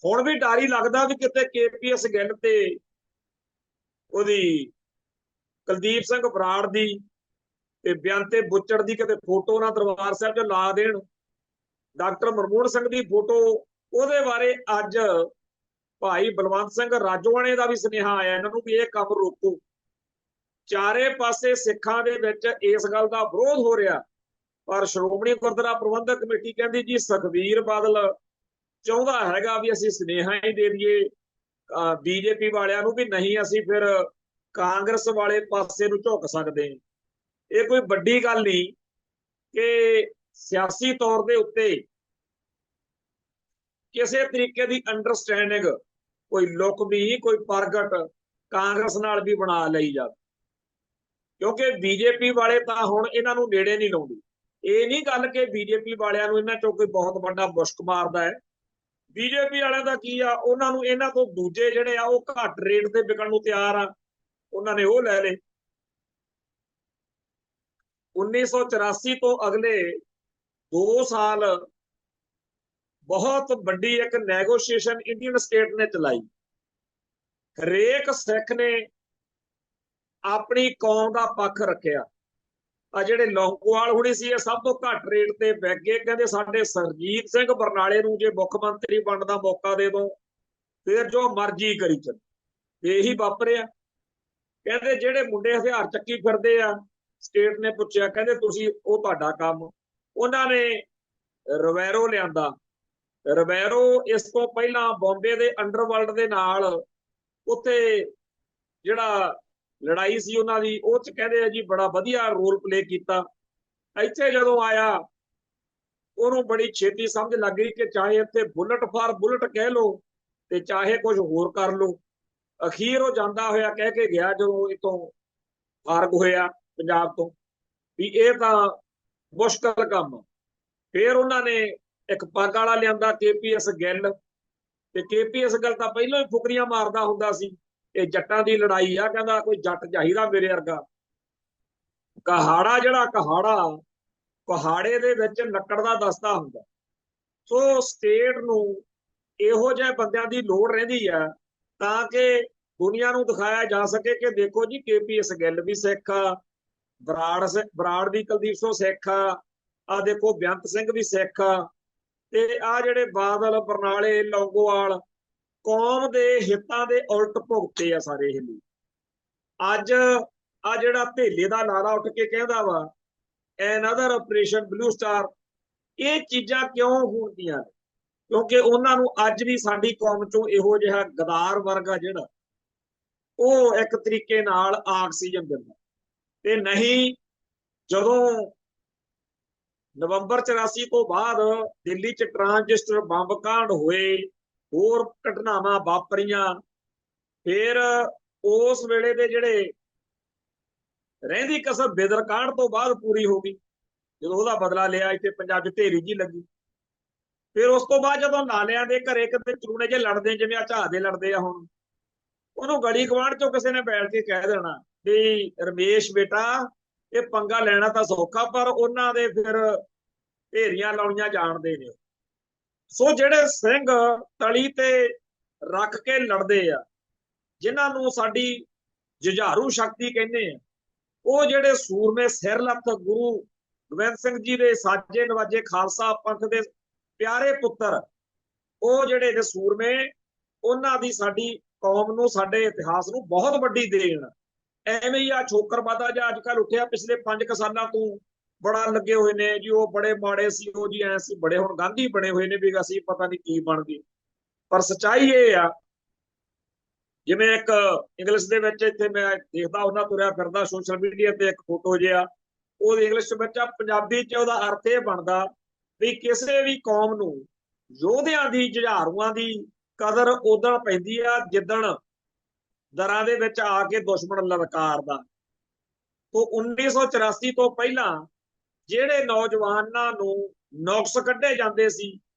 ਹੁਣ ਵੀ ਡਰ ਹੀ ਲੱਗਦਾ ਵੀ ਕਿਤੇ KPS ਗਿੱਲ ਤੇ ਉਹਦੀ ਕੁਲਦੀਪ ਸਿੰਘ ਬਰਾੜ ਦੀ ਤੇ ਬੇਅੰਤੇ ਬੁੱਚੜ ਦੀ ਕਿਤੇ ਫੋਟੋ ਨਾ ਦਰਬਾਰ ਸਾਹਿਬ 'ਚ ਲਾ ਦੇਣ। ਡਾਕਟਰ ਮਨਮੋਹਨ ਸਿੰਘ ਦੀ ਫੋਟੋ, ਉਹਦੇ ਬਾਰੇ ਅੱਜ ਭਾਈ ਬਲਵੰਤ ਸਿੰਘ ਰਾਜੋਆਣੇ ਦਾ ਵੀ ਸੁਨੇਹਾ ਆਇਆ ਇਹਨਾਂ ਨੂੰ ਵੀ ਇਹ ਕੰਮ ਰੋਕੋ। ਚਾਰੇ ਪਾਸੇ ਸਿੱਖਾਂ ਦੇ ਵਿੱਚ ਇਸ ਗੱਲ ਦਾ ਵਿਰੋਧ ਹੋ ਰਿਹਾ, ਪਰ ਸ਼੍ਰੋਮਣੀ ਗੁਰਦੁਆਰਾ ਪ੍ਰਬੰਧਕ ਕਮੇਟੀ ਕਹਿੰਦੀ ਜੀ ਸੁਖਬੀਰ ਬਾਦਲ ਚਾਹੁੰਦਾ ਹੈਗਾ ਵੀ ਅਸੀਂ ਸੁਨੇਹਾ ਹੀ ਦੇ ਦਈਏ BJP ਵਾਲਿਆਂ ਨੂੰ ਵੀ ਨਹੀਂ ਅਸੀਂ ਫਿਰ ਕਾਂਗਰਸ ਵਾਲੇ ਪਾਸੇ ਨੂੰ ਝੁਕ ਸਕਦੇ। ਇਹ ਕੋਈ ਵੱਡੀ ਗੱਲ ਨਹੀਂ ਕਿ ਸਿਆਸੀ ਤੌਰ ਦੇ ਉੱਤੇ ਕਿਸੇ ਤਰੀਕੇ ਦੀ ਅੰਡਰਸਟੈਂਡਿੰਗ, ਕੋਈ ਲੁਕਵੀਂ ਕੋਈ ਪ੍ਰਗਟ ਕਾਂਗਰਸ ਨਾਲ ਵੀ ਬਣਾ ਲਈ ਜਾਵੇ, ਕਿਉਂਕਿ BJP ਵਾਲੇ ਤਾਂ ਹੁਣ ਇਹਨਾਂ ਨੂੰ ਨੇੜੇ ਨਹੀਂ ਲਾਉਂਦੇ। ਇਹ ਨਹੀਂ ਗੱਲ ਕਿ BJP ਵਾਲਿਆਂ ਨੂੰ ਇਹਨਾਂ ਚੋਂ ਕੋਈ ਬਹੁਤ ਵੱਡਾ ਮੁਸ਼ਕ ਮਾਰਦਾ ਹੈ। BJP ਵਾਲਿਆਂ ਦਾ ਕੀ ਆ, ਉਹਨਾਂ ਨੂੰ ਇਹਨਾਂ ਤੋਂ ਦੂਜੇ ਜਿਹੜੇ ਆ ਉਹ ਘੱਟ ਰੇਟ ਤੇ ਵਿਕਣ ਨੂੰ ਤਿਆਰ ਆ, ਉਹਨਾਂ ਨੇ ਉਹ ਲੈ ਲਏ। 1984 ਤੋਂ ਅਗਲੇ 2 ਸਾਲ ਬਹੁਤ ਵੱਡੀ ਇੱਕ ਨੈਗੋਸ਼ੀਏਸ਼ਨ ਇੰਡੀਅਨ ਸਟੇਟ ਨੇ ਚਲਾਈ। ਹਰੇਕ ਸਿੱਖ ਨੇ ਆਪਣੀ ਕੌਮ ਦਾ ਪੱਖ ਰੱਖਿਆ। ਆ ਜਿਹੜੇ ਲੌਂਗੋਵਾਲ ਹੁਣੀ ਸੀ ਇਹ ਸਭ ਤੋਂ ਘੱਟ ਰੇਟ ਤੇ ਵਿਕ ਗਏ। ਕਹਿੰਦੇ ਸਾਡੇ ਸਰਜੀਤ ਸਿੰਘ ਬਰਨਾਲੇ ਨੂੰ ਜੇ ਮੁੱਖ ਮੰਤਰੀ ਬਣਨ ਦਾ ਮੌਕਾ ਦੇ ਦੋ ਫਿਰ ਜੋ ਮਰਜ਼ੀ ਕਰੀ ਚੱਲ। ਇਹੀ ਵਾਪਰਿਆ। ਕਹਿੰਦੇ ਜਿਹੜੇ ਮੁੰਡੇ ਹਥਿਆਰ ਚੱਕੀ ਫਿਰਦੇ ਆ, ਸਟੇਟ ਨੇ ਪੁੱਛਿਆ, ਕਹਿੰਦੇ ਤੁਸੀਂ, ਉਹ ਤੁਹਾਡਾ ਕੰਮ। ਉਹਨਾਂ ਨੇ ਰਵੈਰੋ ਲਿਆਂਦਾ। ਰਵੈਰੋ ਇਸ ਤੋਂ ਪਹਿਲਾਂ ਬੰਬੇ ਦੇ ਅੰਡਰਵਰਲਡ ਦੇ ਨਾਲ ਉੱਥੇ ਜਿਹੜਾ ਲੜਾਈ ਸੀ ਉਹਨਾਂ ਦੀ, ਉਹ 'ਚ ਕਹਿੰਦੇ ਆ ਜੀ ਬੜਾ ਵਧੀਆ ਰੋਲ ਪਲੇ ਕੀਤਾ। ਇੱਥੇ ਜਦੋਂ ਆਇਆ ਉਹਨੂੰ ਬੜੀ ਛੇਤੀ ਸਮਝ ਲੱਗ ਗਈ ਕਿ ਚਾਹੇ ਇੱਥੇ ਬੁਲਟ ਫਾਰ ਬੁਲਟ ਕਹਿ ਲਓ ਤੇ ਚਾਹੇ ਕੁਝ ਹੋਰ ਕਰ ਲਓ। ਅਖੀਰ ਉਹ ਜਾਂਦਾ ਹੋਇਆ ਕਹਿ ਕੇ ਗਿਆ ਜਦੋਂ ਇਤੋਂ ਫਾਰਗ ਹੋਇਆ ਪੰਜਾਬ ਤੋਂ ਵੀ ਇਹ ਤਾਂ ਮੁਸ਼ਕਲ ਕੰਮ। ਫਿਰ ਉਹਨਾਂ ਨੇ ਇੱਕ ਪੱਗ ਵਾਲਾ ਲਿਆਂਦਾ KPS ਗਿੱਲ, ਤੇ KPS ਗਿੱਲ ਤਾਂ ਪਹਿਲਾਂ ਹੀ ਫੁਕਰੀਆਂ ਮਾਰਦਾ ਹੁੰਦਾ ਸੀ ਇਹ ਜੱਟਾਂ ਦੀ ਲੜਾਈ ਆ, ਕਹਿੰਦਾ ਕੋਈ ਜੱਟ ਚਾਹੀਦਾ ਮੇਰੇ ਵਰਗਾ। ਕਹਾੜਾ ਜਿਹੜਾ ਕਹਾੜੇ ਦੇ ਵਿੱਚ ਲੱਕੜ ਦਾ ਦਸਤਾ ਹੁੰਦਾ। ਸੋ ਸਟੇਟ ਨੂੰ ਇਹੋ ਜਿਹੇ ਬੰਦਿਆਂ ਦੀ ਲੋੜ ਰਹਿੰਦੀ ਆ ਤਾਂ ਕਿ ਦੁਨੀਆ ਨੂੰ ਦਿਖਾਇਆ ਜਾ ਸਕੇ ਕਿ ਦੇਖੋ ਜੀ KPS ਗਿੱਲ ਵੀ ਸਿੱਖ ਆ, ਬਰਾੜ ਵੀ ਕੁਲਦੀਪ ਸਿੰਘ ਸਿੱਖ ਆ ਦੇਖੋ ਬੇਅੰਤ ਸਿੰਘ ਵੀ ਸਿੱਖ ਆ, ਤੇ ਆ ਜਿਹੜੇ ਬਾਦਲ, ਬਰਨਾਲੇ, ਲੌਂਗੋਵਾਲ ਕੌਮ ਦੇ ਹਿੱਤਾਂ ਦੇ ਉਲਟ ਭੁਗਤੇ ਆ ਸਾਰੇ ਇਹ ਲਈ। ਅੱਜ ਆ ਜਿਹੜਾ ਧੇਲੇ ਦਾ ਲਾਲਾ ਉੱਠ ਕੇ ਕਹਿੰਦਾ ਵਾ ਐਨਦਰ ਆਪਰੇਸ਼ਨ ਬਲੂ ਸਟਾਰ, ਇਹ ਚੀਜ਼ਾਂ ਕਿਉਂ ਹੁੰਦੀਆਂ? ਕਿਉਂਕਿ ਉਹਨਾਂ ਨੂੰ ਅੱਜ ਵੀ ਸਾਡੀ ਕੌਮ ਚੋਂ ਇਹੋ ਜਿਹਾ ਗਦਾਰ ਵਰਗ ਆ ਜਿਹੜਾ ਉਹ ਇੱਕ ਤਰੀਕੇ ਨਾਲ ਆਕਸੀਜਨ ਦਿੰਦਾ। ਤੇ ਨਹੀਂ, ਜਦੋਂ ਨਵੰਬਰ 84 ਤੋਂ ਬਾਅਦ ਦਿੱਲੀ 'ਚ ਟਰਾਂਜਿਸਟਰ ਬੰਬ ਕਾਂਡ ਹੋਏ, ਹੋਰ ਘਟਨਾਵਾਂ ਵਾਪਰੀਆਂ, ਫਿਰ ਉਸ ਵੇਲੇ ਦੇ ਜਿਹੜੇ ਰਹਿੰਦੀ ਕਸਰ ਬੇਦਰ ਕਾਂਡ ਤੋਂ ਬਾਅਦ ਪੂਰੀ ਹੋ ਗਈ, ਜਦੋਂ ਉਹਦਾ ਬਦਲਾ ਲਿਆ ਇੱਥੇ ਪੰਜਾਬ 'ਚ ਢੇਰੀ ਜੀ ਲੱਗੀ। ਫਿਰ ਉਸ ਤੋਂ ਬਾਅਦ ਜਦੋਂ ਨਾਲਿਆਂ ਦੇ ਘਰੇ ਕਿਤੇ ਚੂਨੇ ਜੇ ਲੜਦੇ ਜਿਵੇਂ ਆ ਝਾਹ ਦੇ ਲੜਦੇ ਆ ਹੁਣ, ਉਹਨੂੰ ਗਲੀ ਗਵਾਂਢ ਚੋਂ ਕਿਸੇ ਨੇ ਬੈਠ ਕੇ ਕਹਿ ਦੇਣਾ ਵੀ ਰਮੇਸ਼ ਬੇਟਾ ਇਹ ਪੰਗਾ ਲੈਣਾ ਤਾਂ ਸੌਖਾ, ਪਰ ਉਹਨਾਂ ਦੇ ਫਿਰ ਢੇਰੀਆਂ ਲਾਉਣੀਆਂ ਜਾਣਦੇ ਨੇ। ਸੋ ਜਿਹੜੇ ਸਿੰਘ ਤਲੀ ਤੇ ਰੱਖ ਕੇ ਲੜਦੇ ਆ, ਜਿਨ੍ਹਾਂ ਨੂੰ ਸਾਡੀ ਜੁਝਾਰੂ ਸ਼ਕਤੀ ਕਹਿੰਦੇ ਆ, ਉਹ ਜਿਹੜੇ ਸੂਰਮੇ ਸਿਰਲੱਥ ਗੁਰੂ ਗੋਬਿੰਦ ਸਿੰਘ ਜੀ ਦੇ ਸਾਜੇ ਨਵਾਜੇ ਖਾਲਸਾ ਪੰਥ ਦੇ ਪਿਆਰੇ ਪੁੱਤਰ, ਉਹ ਜਿਹੜੇ ਨੇ ਸੂਰਮੇ, ਉਹਨਾਂ ਦੀ ਸਾਡੀ ਕੌਮ ਨੂੰ, ਸਾਡੇ ਇਤਿਹਾਸ ਨੂੰ ਬਹੁਤ ਵੱਡੀ ਦੇਣ। ਐਵੇਂ ਹੀ ਆ ਛੋਕਰਵਾਦਾ ਜਿਹਾ ਅੱਜ ਕੱਲ੍ਹ ਉੱਠਿਆ ਪਿਛਲੇ 5 ਸਾਲਾਂ ਤੋਂ, ਬੜਾ ਲੱਗੇ ਹੋਏ ਨੇ ਜੀ ਉਹ ਬੜੇ ਮਾੜੇ ਸੀ, ਉਹ ਜੀ ਐ ਸੀ, ਬੜੇ ਹੁਣ ਗਾਂਧੀ ਬਣੇ ਹੋਏ ਨੇ ਵੀ ਅਸੀਂ ਪਤਾ ਨਹੀਂ ਕੀ ਬਣ ਗਏ। ਪਰ ਸੱਚਾਈ ਇਹ ਆ, ਜਿਵੇਂ ਇੱਕ ਇੰਗਲਿਸ਼ ਦੇ ਵਿੱਚ ਇੱਥੇ ਮੈਂ ਦੇਖਦਾ ਉਹਨਾਂ ਤੁਰਿਆ ਫਿਰਦਾ ਸੋਸ਼ਲ ਮੀਡੀਆ ਤੇ ਇੱਕ ਫੋਟੋ ਜਿਹਾ, ਉਹ ਇੰਗਲਿਸ਼ ਵਿੱਚ ਆ, ਪੰਜਾਬੀ ਚ ਉਹਦਾ ਅਰਥ ਇਹ ਬਣਦਾ ਵੀ ਕਿਸੇ ਵੀ ਕੌਮ ਨੂੰ ਯੋਧਿਆਂ ਦੀ, ਜੁਝਾਰੂਆਂ ਦੀ ਕਦਰ ਉਦੋਂ ਪੈਂਦੀ ਆ ਜਿੱਦਣ ਦਰਾਂ ਦੇ ਵਿੱਚ ਆ ਕੇ ਦੁਸ਼ਮਣ ਲਲਕਾਰਦਾ। ਤੋਂ 1984 ਤੋਂ ਪਹਿਲਾਂ ਜਿਹੜੇ ਨੌਜਵਾਨਾਂ ਨੂੰ ਨੁਕਸ ਕੱਢੇ ਜਾਂਦੇ ਸੀ,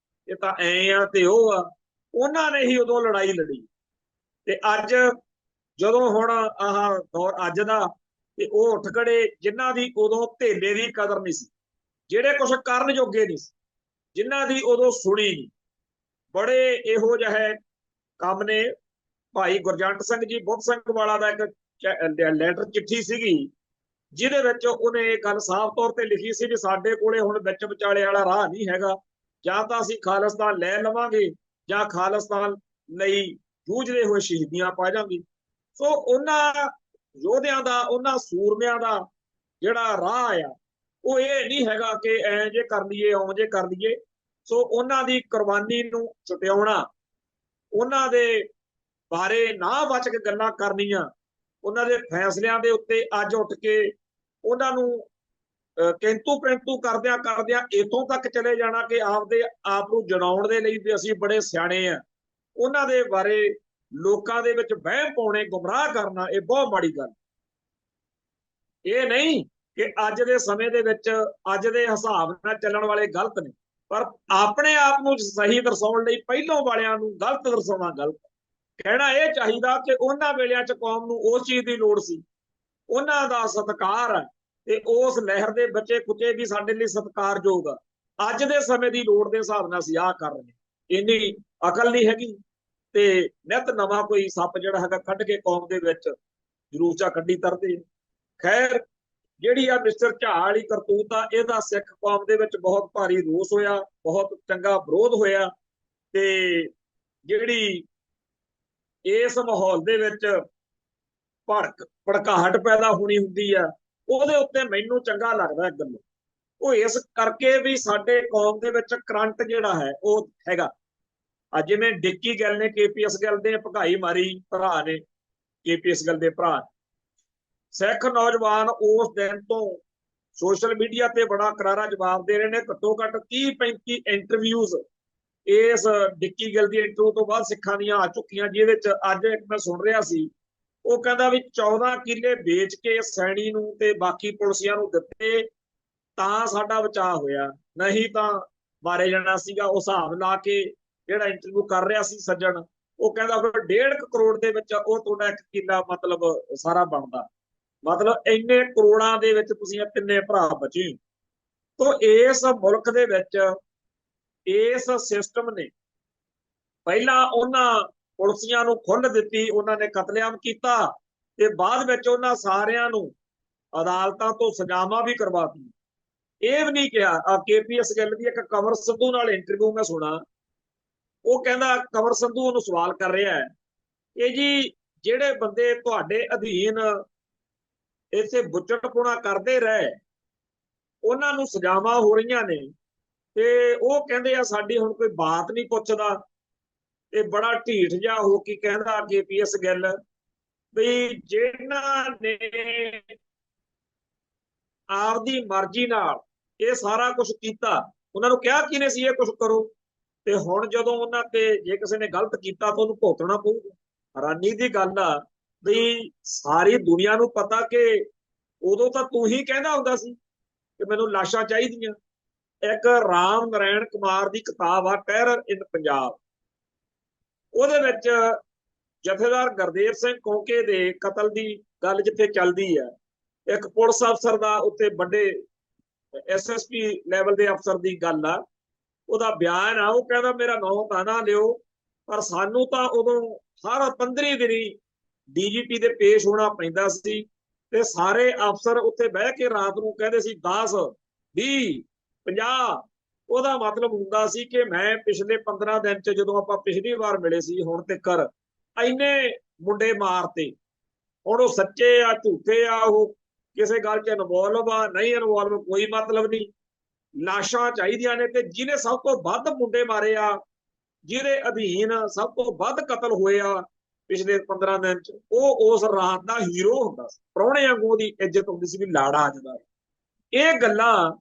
ਇਹ ਤਾਂ ਐ ਆ ਤੇ ਉਹ ਆ, ਉਹਨਾਂ ਨੇ ਹੀ ਉਦੋਂ ਲੜਾਈ ਲੜੀ। ਤੇ ਅੱਜ ਜਦੋਂ ਹੁਣ ਆਹ ਦੌਰ ਅੱਜ ਦਾ, ਤੇ ਉਹ ਉੱਠ ਖੜੇ ਜਿਨ੍ਹਾਂ ਦੀ ਉਦੋਂ ਧੇਲੇ ਦੀ ਕਦਰ ਨਹੀਂ ਸੀ, ਜਿਹੜੇ ਕੁਝ ਕਰਨ ਜੋਗੇ ਨਹੀਂ ਸੀ, ਜਿਨ੍ਹਾਂ ਦੀ ਉਦੋਂ ਸੁਣੀ ਨਹੀਂ। ਬੜੇ ਇਹੋ ਜਿਹੇ ਕੰਮ ਨੇ। ਭਾਈ ਗੁਰਜੰਟ ਸਿੰਘ ਜੀ ਬੁੱਧ ਸਿੰਘ ਵਾਲਾ ਦਾ ਇੱਕ ਲੈਟਰ ਚਿੱਠੀ ਸੀਗੀ, ਜਿਹਦੇ ਵਿੱਚ ਉਹਨੇ ਇਹ ਗੱਲ ਸਾਫ਼ ਤੌਰ ਤੇ ਲਿਖੀ ਸੀ ਵੀ ਸਾਡੇ ਕੋਲੇ ਹੁਣ ਵਿੱਚ ਵਿਚਾਲੇ ਵਾਲਾ ਰਾਹ ਨਹੀਂ ਹੈਗਾ, ਜਾਂ ਤਾਂ ਅਸੀਂ ਖਾਲਿਸਤਾਨ ਲੈ ਲਵਾਂਗੇ ਜਾਂ ਖਾਲਿਸਤਾਨ ਲਈ ਜੂਝਦੇ ਹੋਏ ਸ਼ਹੀਦੀਆਂ ਪਾ ਜਾਵਾਂਗੇ। ਸੋ ਉਹਨਾਂ ਯੋਧਿਆਂ ਦਾ, ਉਹਨਾਂ ਸੂਰਮਿਆਂ ਦਾ ਜਿਹੜਾ ਰਾਹ ਆ, ਉਹ ਇਹ ਨਹੀਂ ਹੈਗਾ ਕਿ ਐਂ ਜੇ ਕਰ ਲਈਏ, ਓਂ ਜੇ ਕਰ ਲਈਏ। ਸੋ ਉਹਨਾਂ ਦੀ ਕੁਰਬਾਨੀ ਨੂੰ ਛੁਟਿਆਉਣਾ, ਉਹਨਾਂ ਦੇ ਬਾਰੇ ਨਾ ਬਚ ਕੇ ਗੱਲਾਂ ਕਰਨੀਆਂ, ਉਹਨਾਂ ਦੇ ਫੈਸਲਿਆਂ ਦੇ ਉੱਤੇ ਅੱਜ ਉੱਠ ਕੇ ਉਹਨਾਂ ਨੂੰ ਕਿੰਤੂ ਪ੍ਰੰਤੂ ਕਰਦਿਆਂ ਕਰਦਿਆਂ ਇੱਥੋਂ ਤੱਕ ਚਲੇ ਜਾਣਾ ਕਿ ਆਪਦੇ ਆਪ ਨੂੰ ਜਣਾਉਣ ਦੇ ਲਈ ਵੀ ਅਸੀਂ ਬੜੇ ਸਿਆਣੇ ਆ, ਉਹਨਾਂ ਦੇ ਬਾਰੇ ਲੋਕਾਂ ਦੇ ਵਿੱਚ ਵਹਿਮ ਪਾਉਣੇ, ਗੁੰਮਰਾਹ ਕਰਨਾ, ਇਹ ਬਹੁਤ ਮਾੜੀ ਗੱਲ। ਇਹ ਨਹੀਂ ਕਿ ਅੱਜ ਦੇ ਸਮੇਂ ਦੇ ਵਿੱਚ ਅੱਜ ਦੇ ਹਿਸਾਬ ਨਾਲ ਚੱਲਣ ਵਾਲੇ ਗਲਤ ਨੇ, ਪਰ ਆਪਣੇ ਆਪ ਨੂੰ ਸਹੀ ਦਰਸਾਉਣ ਲਈ ਪਹਿਲੋਂ ਵਾਲਿਆਂ ਨੂੰ ਗਲਤ ਦਰਸਾਉਣਾ ਗਲਤ। ਕਹਿਣਾ ਇਹ ਚਾਹੀਦਾ ਕਿ ਉਹਨਾਂ ਵੇਲਿਆਂ 'ਚ ਕੌਮ ਨੂੰ ਉਸ ਚੀਜ਼ ਦੀ ਲੋੜ ਸੀ, ਉਹਨਾਂ ਦਾ ਸਤਿਕਾਰ ਹੈ, ਤੇ ਉਸ ਲਹਿਰ ਦੇ ਬੱਚੇ ਕੁਚੇ ਵੀ ਸਾਡੇ ਲਈ ਸਤਿਕਾਰਯੋਗ ਆ। ਅੱਜ ਦੇ ਸਮੇਂ ਦੀ ਲੋੜ ਦੇ ਹਿਸਾਬ ਨਾਲ ਅਸੀਂ ਆਹ ਕਰ ਰਹੇ, ਇੰਨੀ ਅਕਲ ਨਹੀਂ ਹੈਗੀ, ਤੇ ਨਿਤ ਨਵਾਂ ਕੋਈ ਸੱਪ ਜਿਹੜਾ ਹੈਗਾ ਕੱਢ ਕੇ ਕੌਮ ਦੇ ਵਿੱਚ ਜਲੂਸਾ ਕੱਢੀ ਤਰਦੇ। ਖੈਰ, ਜਿਹੜੀ ਆ ਮਿਸਟਰ ਝਾੜ ਵਾਲੀ ਕਰਤੂਤ ਆ, ਇਹਦਾ ਸਿੱਖ ਕੌਮ ਦੇ ਵਿੱਚ ਬਹੁਤ ਭਾਰੀ ਰੋਸ ਹੋਇਆ, ਬਹੁਤ ਚੰਗਾ ਵਿਰੋਧ ਹੋਇਆ। ਤੇ ਜਿਹੜੀ ਇਸ ਮਾਹੌਲ ਦੇ ਵਿੱਚ ਭੜਕਾਹਟ ਪੈਦਾ ਹੋਣੀ ਹੁੰਦੀ ਆ, ਉਹਦੇ ਉੱਤੇ ਮੈਨੂੰ ਚੰਗਾ ਲੱਗਦਾ ਗੱਲੋਂ। ਉਹ ਇਸ ਕਰਕੇ ਵੀ ਸਾਡੇ ਕੌਮ ਦੇ ਵਿੱਚ ਕਰੰਟ ਜਿਹੜਾ ਹੈ ਉਹ ਹੈਗਾ। ਅੱਜ ਜਿਵੇਂ ਡਿੱਕੀ ਗਿੱਲ ਨੇ, KPS ਗਿੱਲ ਦੇ ਭਗਾਈ ਮਾਰੀ, ਭਰਾ ਨੇ, KPS ਗਿੱਲ ਦੇ ਭਰਾ, ਸਿੱਖ ਨੌਜਵਾਨ ਉਸ ਦਿਨ ਤੋਂ ਸੋਸ਼ਲ ਮੀਡੀਆ ਤੇ ਬੜਾ ਕਰਾਰਾ ਜਵਾਬ ਦੇ ਰਹੇ ਨੇ। ਘੱਟੋ ਘੱਟ 30-35 ਇੰਟਰਵਿਊਜ਼ ਇਸ ਡਿੱਕੀ ਗਿੱਲ ਦੀ ਇੰਟਰਵਿਊ ਤੋਂ ਬਾਅਦ ਸਿੱਖਾਂ ਦੀਆਂ ਆ ਚੁੱਕੀਆਂ, ਜਿਹਦੇ ਚ ਅੱਜ ਇੱਕ ਮੈਂ ਸੁਣ ਰਿਹਾ ਸੀ, ਉਹ ਕਹਿੰਦਾ ਵੀ 14 ਕਿੱਲੇ ਵੇਚ ਕੇ ਸੈਣੀ ਨੂੰ ਤੇ ਬਾਕੀ ਪੁਲਿਸੀਆਂ ਨੂੰ ਦਿੱਤੇ ਤਾਂ ਸਾਡਾ ਬਚਾਅ ਹੋਇਆ, ਨਹੀਂ ਤਾਂ ਮਾਰੇ ਜਾਣਾ ਸੀਗਾ। ਉਹ ਹਿਸਾਬ ਲਾ ਕੇ ਜਿਹੜਾ ਇੰਟਰਵਿਊ ਕਰ ਰਿਹਾ ਸੀ ਸੱਜਣ, ਉਹ ਕਹਿੰਦਾ ਫਿਰ 1.5 ਕਰੋੜ ਦੇ ਵਿੱਚ ਉਹ ਤੁਹਾਡਾ 1 ਕਿੱਲਾ ਮਤਲਬ ਸਾਰਾ ਬਣਦਾ, ਮਤਲਬ ਇੰਨੇ ਕਰੋੜਾਂ ਦੇ ਵਿੱਚ ਤੁਸੀਂ ਤਿੰਨੇ ਭਰਾ ਬਚੇ। ਤੋਂ ਇਸ ਮੁਲਕ ਦੇ ਵਿੱਚ ਇਸ ਸਿਸਟਮ ਨੇ ਪਹਿਲਾਂ ਉਹਨਾਂ ਪੁਲਿਸੀਆਂ ਨੂੰ ਖੁੱਲ੍ਹ ਦਿੱਤੀ, ਉਹਨਾਂ ਨੇ ਕਤਲੇਆਮ ਕੀਤਾ, ਤੇ ਬਾਅਦ ਵਿੱਚ ਉਹਨਾਂ ਸਾਰਿਆਂ ਨੂੰ ਅਦਾਲਤਾਂ ਤੋਂ ਸਜ਼ਾਵਾਂ ਵੀ ਕਰਵਾਤੀਆਂ। ਇਹ ਵੀ ਨਹੀਂ ਕਿਹਾ। KPS ਗਿੱਲ ਦੀ ਇੱਕ ਕੰਵਰ ਸੰਧੂ ਨਾਲ ਇੰਟਰਵਿਊ ਮੈਂ ਸੁਣਾ, ਉਹ ਕਹਿੰਦਾ, ਕੰਵਰ ਸੰਧੂ ਉਹਨੂੰ ਸਵਾਲ ਕਰ ਰਿਹਾ ਹੈ ਕਿ ਜੀ ਜਿਹੜੇ ਬੰਦੇ ਤੁਹਾਡੇ ਅਧੀਨ ਇਸੇ ਬੁੱਚੜਪੁਣਾ ਕਰਦੇ ਰਹੇ, ਉਹਨਾਂ ਨੂੰ ਸਜ਼ਾਵਾਂ ਹੋ ਰਹੀਆਂ ਨੇ, ਤੇ ਉਹ ਕਹਿੰਦੇ ਆ ਸਾਡੀ ਹੁਣ ਕੋਈ ਬਾਤ ਨਹੀਂ ਪੁੱਛਦਾ। ਤੇ ਬੜਾ ਢੀਠ ਜਿਹਾ ਹੋ ਕੇ ਕਹਿੰਦਾ KPS ਗਿੱਲ ਵੀ ਜਿਹਨਾਂ ਨੇ ਆਪਦੀ ਮਰਜ਼ੀ ਨਾਲ ਇਹ ਸਾਰਾ ਕੁਝ ਕੀਤਾ, ਉਹਨਾਂ ਨੂੰ ਕਿਹਾ ਕਿਹਨੇ ਸੀ ਇਹ ਕੁਝ ਕਰੋ, ਤੇ ਹੁਣ ਜਦੋਂ ਉਹਨਾਂ ਤੇ ਜੇ ਕਿਸੇ ਨੇ ਗਲਤ ਕੀਤਾ ਤਾਂ ਉਹਨੂੰ ਭੁਗਤਣਾ ਪਊਗਾ। ਹੈਰਾਨੀ ਦੀ ਗੱਲ ਆ ਵੀ ਸਾਰੀ ਦੁਨੀਆ ਨੂੰ ਪਤਾ ਕਿ ਉਦੋਂ ਤਾਂ ਤੂੰ ਹੀ ਕਹਿੰਦਾ ਹੁੰਦਾ ਸੀ ਕਿ ਮੈਨੂੰ ਲਾਸ਼ਾਂ ਚਾਹੀਦੀਆਂ। ਇੱਕ ਰਾਮ ਨਾਰਾਇਣ ਕੁਮਾਰ ਦੀ ਕਿਤਾਬ ਆ ਟੈਰਰ ਇਨ ਪੰਜਾਬ, ਉਹਦੇ ਵਿੱਚ ਜਥੇਦਾਰ ਗੁਰਦੇਵ ਸਿੰਘ ਕੌਂਕੇ ਦੇ ਕਤਲ ਦੀ ਗੱਲ ਜਿੱਥੇ ਚੱਲਦੀ ਆ, ਇੱਕ ਪੁਲਿਸ ਅਫਸਰ ਦਾ ਉੱਤੇ ਵੱਡੇ SSP ਲੈਵਲ ਦੇ ਅਫਸਰ ਦੀ ਗੱਲ ਆ, ਉਹਦਾ ਬਿਆਨ ਆ, ਉਹ ਕਹਿੰਦਾ ਮੇਰਾ ਨਾਂ ਤਾਂ ਨਾ ਲਿਓ, ਪਰ ਸਾਨੂੰ ਤਾਂ ਉਦੋਂ ਹਰ 15 ਦਿਨੀ DGP ਦੇ ਪੇਸ਼ ਹੋਣਾ ਪੈਂਦਾ ਸੀ, ਤੇ ਸਾਰੇ ਅਫਸਰ ਉੱਥੇ ਬਹਿ ਕੇ ਰਾਤ ਨੂੰ ਕਹਿੰਦੇ ਸੀ 10, 20, 50। ਉਹਦਾ ਮਤਲਬ ਹੁੰਦਾ ਸੀ ਕਿ ਮੈਂ ਪਿਛਲੇ 15 ਦਿਨ ਚ, ਜਦੋਂ ਆਪਾਂ ਪਿਛਲੀ ਵਾਰ ਮਿਲੇ ਸੀ ਹੁਣ ਤੱਕ ਇੰਨੇ ਮੁੰਡੇ ਮਾਰਤੇ। ਹੁਣ ਉਹ ਸੱਚੇ ਆ ਝੂਠੇ ਆ, ਉਹ ਕਿਸੇ ਗੱਲ ਚ ਇਨਵੋਲਵ ਆ ਨਹੀਂ ਇਨਵੋਲਵ, ਕੋਈ ਮਤਲਬ ਨਹੀਂ। ਲਾਸ਼ਾਂ ਚਾਹੀਦੀਆਂ ਨੇ, ਤੇ ਜਿਹਨੇ ਸਭ ਤੋਂ ਵੱਧ ਮੁੰਡੇ ਮਾਰੇ ਆ, ਜਿਹਦੇ ਅਧੀਨ ਸਭ ਤੋਂ ਵੱਧ ਕਤਲ ਹੋਏ ਆ ਪਿਛਲੇ 15 ਦਿਨ ਚ, ਉਹ ਉਸ ਰਾਤ ਦਾ ਹੀਰੋ ਹੁੰਦਾ ਸੀ। ਪ੍ਰਾਹੁਣੇ ਵਾਂਗੂ ਉਹਦੀ ਇੱਜ਼ਤ ਹੁੰਦੀ ਸੀ ਵੀ ਲਾੜਾ ਅੱਜ ਦਾ। ਇਹ ਗੱਲਾਂ